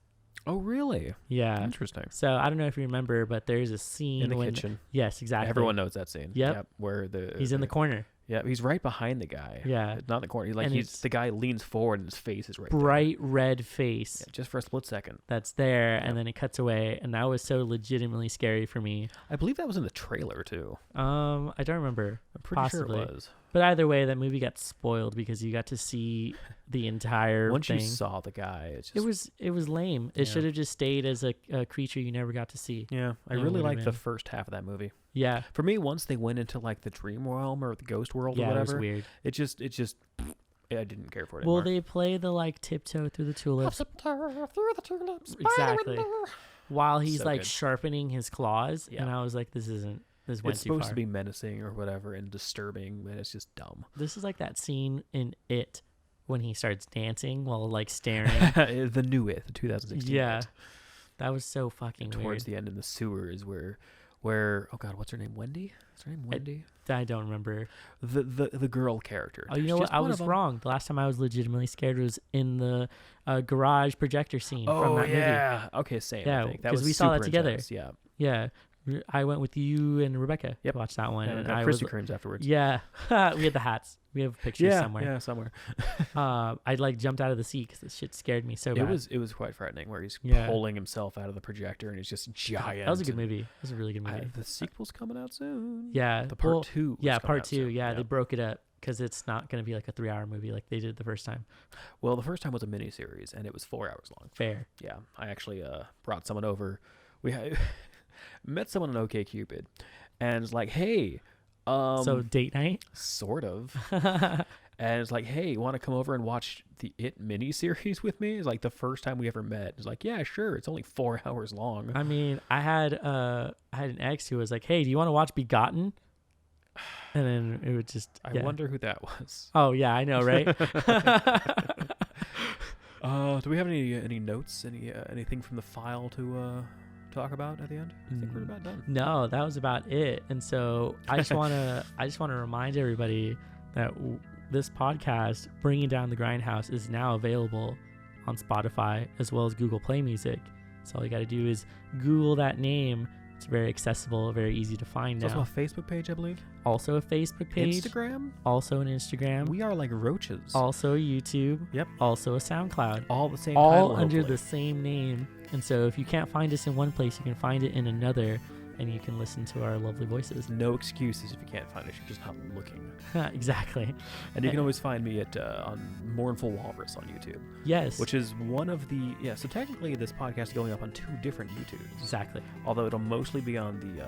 S1: Oh, really?
S2: Yeah.
S1: Interesting.
S2: So I don't know if you remember, but there's a scene
S1: In the
S2: when
S1: kitchen.
S2: yes, exactly.
S1: Everyone knows that scene.
S2: Yep.
S1: Where the
S2: He's in the corner.
S1: Yeah, he's right behind the guy.
S2: Yeah.
S1: Not in the corner.
S2: And
S1: He's
S2: it's
S1: the guy leans forward and his face is right there.
S2: Bright red face
S1: Yeah, just for a split second.
S2: that's there,
S1: Yep.
S2: and then it cuts away, and that was so legitimately scary for me.
S1: I believe that was in the trailer too.
S2: I don't remember.
S1: I'm pretty
S2: Possibly.
S1: sure it was.
S2: But either way, that movie got spoiled because you got to see the entire
S1: Once
S2: thing.
S1: you saw the guy, it's just
S2: It was lame. It
S1: Yeah.
S2: should have just stayed as a creature you never got to see.
S1: yeah. I
S2: Yeah, it
S1: really
S2: would've
S1: liked the
S2: been.
S1: first half of that movie.
S2: Yeah.
S1: For me, once they went into like the dream realm or the ghost world or
S2: Yeah, it was
S1: whatever,
S2: weird.
S1: it just I didn't care for it
S2: Well,
S1: anymore.
S2: they play the like tiptoe through the tulips
S1: Through the tulips, by
S2: Exactly.
S1: window.
S2: while he's
S1: So
S2: like
S1: good.
S2: sharpening his claws,
S1: Yeah.
S2: and I was like, this went
S1: It's
S2: too
S1: supposed
S2: far.
S1: to be menacing or whatever and disturbing, but it's just dumb.
S2: This is like that scene in It when he starts dancing while like staring.
S1: The new It, the 2016
S2: Yeah.
S1: It.
S2: That was so fucking
S1: And
S2: weird.
S1: towards the end in the sewers where oh god, what's her name? Wendy? Is her name Wendy?
S2: I don't remember.
S1: The girl character.
S2: Oh, you know
S1: She's
S2: what? I
S1: one
S2: was
S1: of 'em.
S2: wrong. The last time I was legitimately scared was in the garage projector scene from
S1: Oh
S2: that movie.
S1: yeah. Okay, same.
S2: Yeah,
S1: I think. That
S2: 'cause
S1: was
S2: we saw that
S1: super
S2: together.
S1: intense, Yeah.
S2: Yeah. I went with you and Rebecca
S1: Yep.
S2: to watch that one.
S1: And
S2: I
S1: Krispy
S2: was,
S1: Kremes afterwards.
S2: yeah. We had the hats. We have pictures
S1: Yeah,
S2: somewhere.
S1: yeah, somewhere.
S2: I like jumped out of the seat because this shit scared me so bad.
S1: It was quite frightening where he's
S2: Yeah.
S1: pulling himself out of the projector and he's just giant.
S2: That was a good
S1: and
S2: movie. It was a really good movie.
S1: The sequel's coming out soon.
S2: Yeah.
S1: The part
S2: well,
S1: 2.
S2: Yeah,
S1: is coming
S2: part
S1: out
S2: 2.
S1: soon.
S2: Yeah, they broke it up because it's not going to be like a 3-hour movie like they did the first time.
S1: Well, the first time was a miniseries, and it was 4 hours long.
S2: Fair.
S1: Yeah, I actually brought someone over. We met someone on OkCupid, and it's like, hey,
S2: So date night?
S1: sort of. And it's like, hey, you want to come over and watch the It miniseries with me? It's like the first time we ever met. It's like, yeah, sure. It's only 4 hours long.
S2: I mean, I had an ex who was like, hey, do you want to watch Begotten? And then it would just,
S1: I
S2: yeah.
S1: wonder who that was.
S2: Oh, yeah, I know, right?
S1: Do we have any notes, anything from the file to talk about at the end? I think we're about done.
S2: No, that was about it. And so I just want to remind everybody that this podcast, Bringing Down the Grindhouse, is now available on Spotify as well as Google Play Music. So all you got to do is Google that name. It's very accessible, very easy to find
S1: It's
S2: now.
S1: also a Facebook page, I believe.
S2: Also a Facebook page.
S1: Instagram.
S2: Also an Instagram.
S1: We are like roaches.
S2: Also a YouTube.
S1: Yep.
S2: Also a SoundCloud.
S1: All the same
S2: All
S1: title,
S2: under
S1: hopefully.
S2: the same name. And so if you can't find us in one place, you can find it in another, and you can listen to our lovely voices.
S1: No excuses if you can't find us. You're just not looking.
S2: Exactly.
S1: And you can always find me at on Mournful Walrus on YouTube.
S2: Yes.
S1: Which is one of the... Yeah, so technically this podcast is going up on 2 different YouTubes.
S2: Exactly.
S1: Although it'll mostly be on the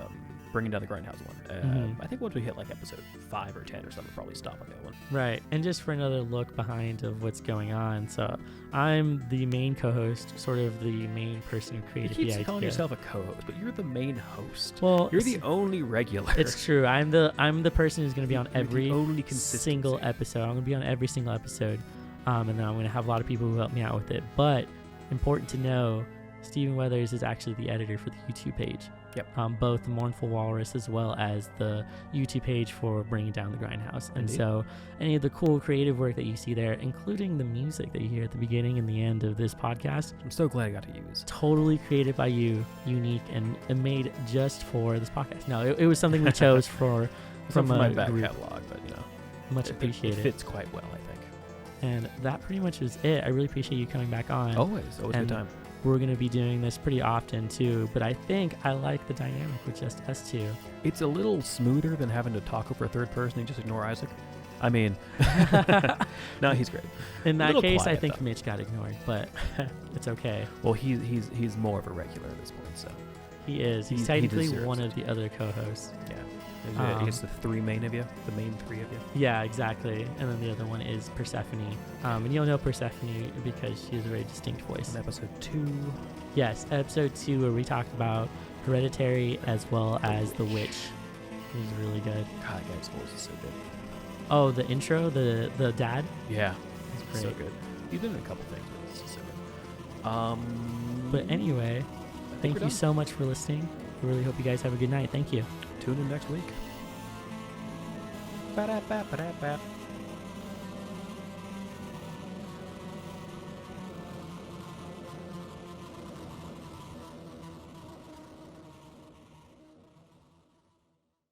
S1: Bringing Down the Grindhouse one. I think once we hit like episode 5 or 10 or something, we'll probably stop on that one.
S2: Right. And just for another look behind of what's going on. So I'm the main co-host, sort of the main person who
S1: You
S2: created
S1: keep
S2: the idea.
S1: calling yourself a co-host, but you're the main host.
S2: Well,
S1: You're the only regular.
S2: it's true. I'm the person who's going to be on
S1: You're the
S2: every
S1: only consistency.
S2: single episode. I'm going to be on every single episode. And then I'm going to have a lot of people who help me out with it. But important to know, Stephen Weathers is actually the editor for the YouTube page.
S1: Yep.
S2: Both the Mournful Walrus as well as the YouTube page for Bringing Down the Grindhouse. And
S1: Indeed.
S2: so any of the cool creative work that you see there, including the music that you hear at the beginning and the end of this podcast,
S1: I'm so glad I got to use.
S2: totally created by you, unique, and made just for this podcast. No, it was something we chose from
S1: my
S2: a
S1: back
S2: group.
S1: catalog, but you know,
S2: Much
S1: it
S2: appreciated.
S1: fits quite well, I think.
S2: And that pretty much was it. I really appreciate you coming back on.
S1: Always a
S2: And
S1: good time.
S2: We're going to be doing this pretty often too, but I think I like the dynamic with just us two.
S1: It's a little smoother than having to talk over a third person and just ignore Isaac. I mean, no, he's great.
S2: In that
S1: Little
S2: case, I
S1: quiet,
S2: think
S1: though.
S2: Mitch got ignored, but it's okay.
S1: Well, he's more of a regular at this point, so
S2: He is. He's
S1: He
S2: technically
S1: deserves
S2: one
S1: it.
S2: of the other co-hosts.
S1: yeah.
S2: Um,
S1: It's the three main of you, the main 3 of you.
S2: Yeah, exactly. And then the other one is Persephone. And you'll know Persephone because she has a very distinct voice.
S1: In episode 2,
S2: Yes, episode 2 where we talked about Hereditary as well as The Witch. It was really good.
S1: God, that guy's voice is so good.
S2: Oh, the intro, the dad.
S1: Yeah,
S2: It's
S1: so
S2: great.
S1: good. He's been in a couple things, but it's just so good.
S2: But anyway,
S1: I think
S2: thank
S1: we're
S2: you
S1: done.
S2: so much for listening. I really hope you guys have a good night. Thank you.
S1: Tune in next week. Ba-da-ba-ba-da-ba.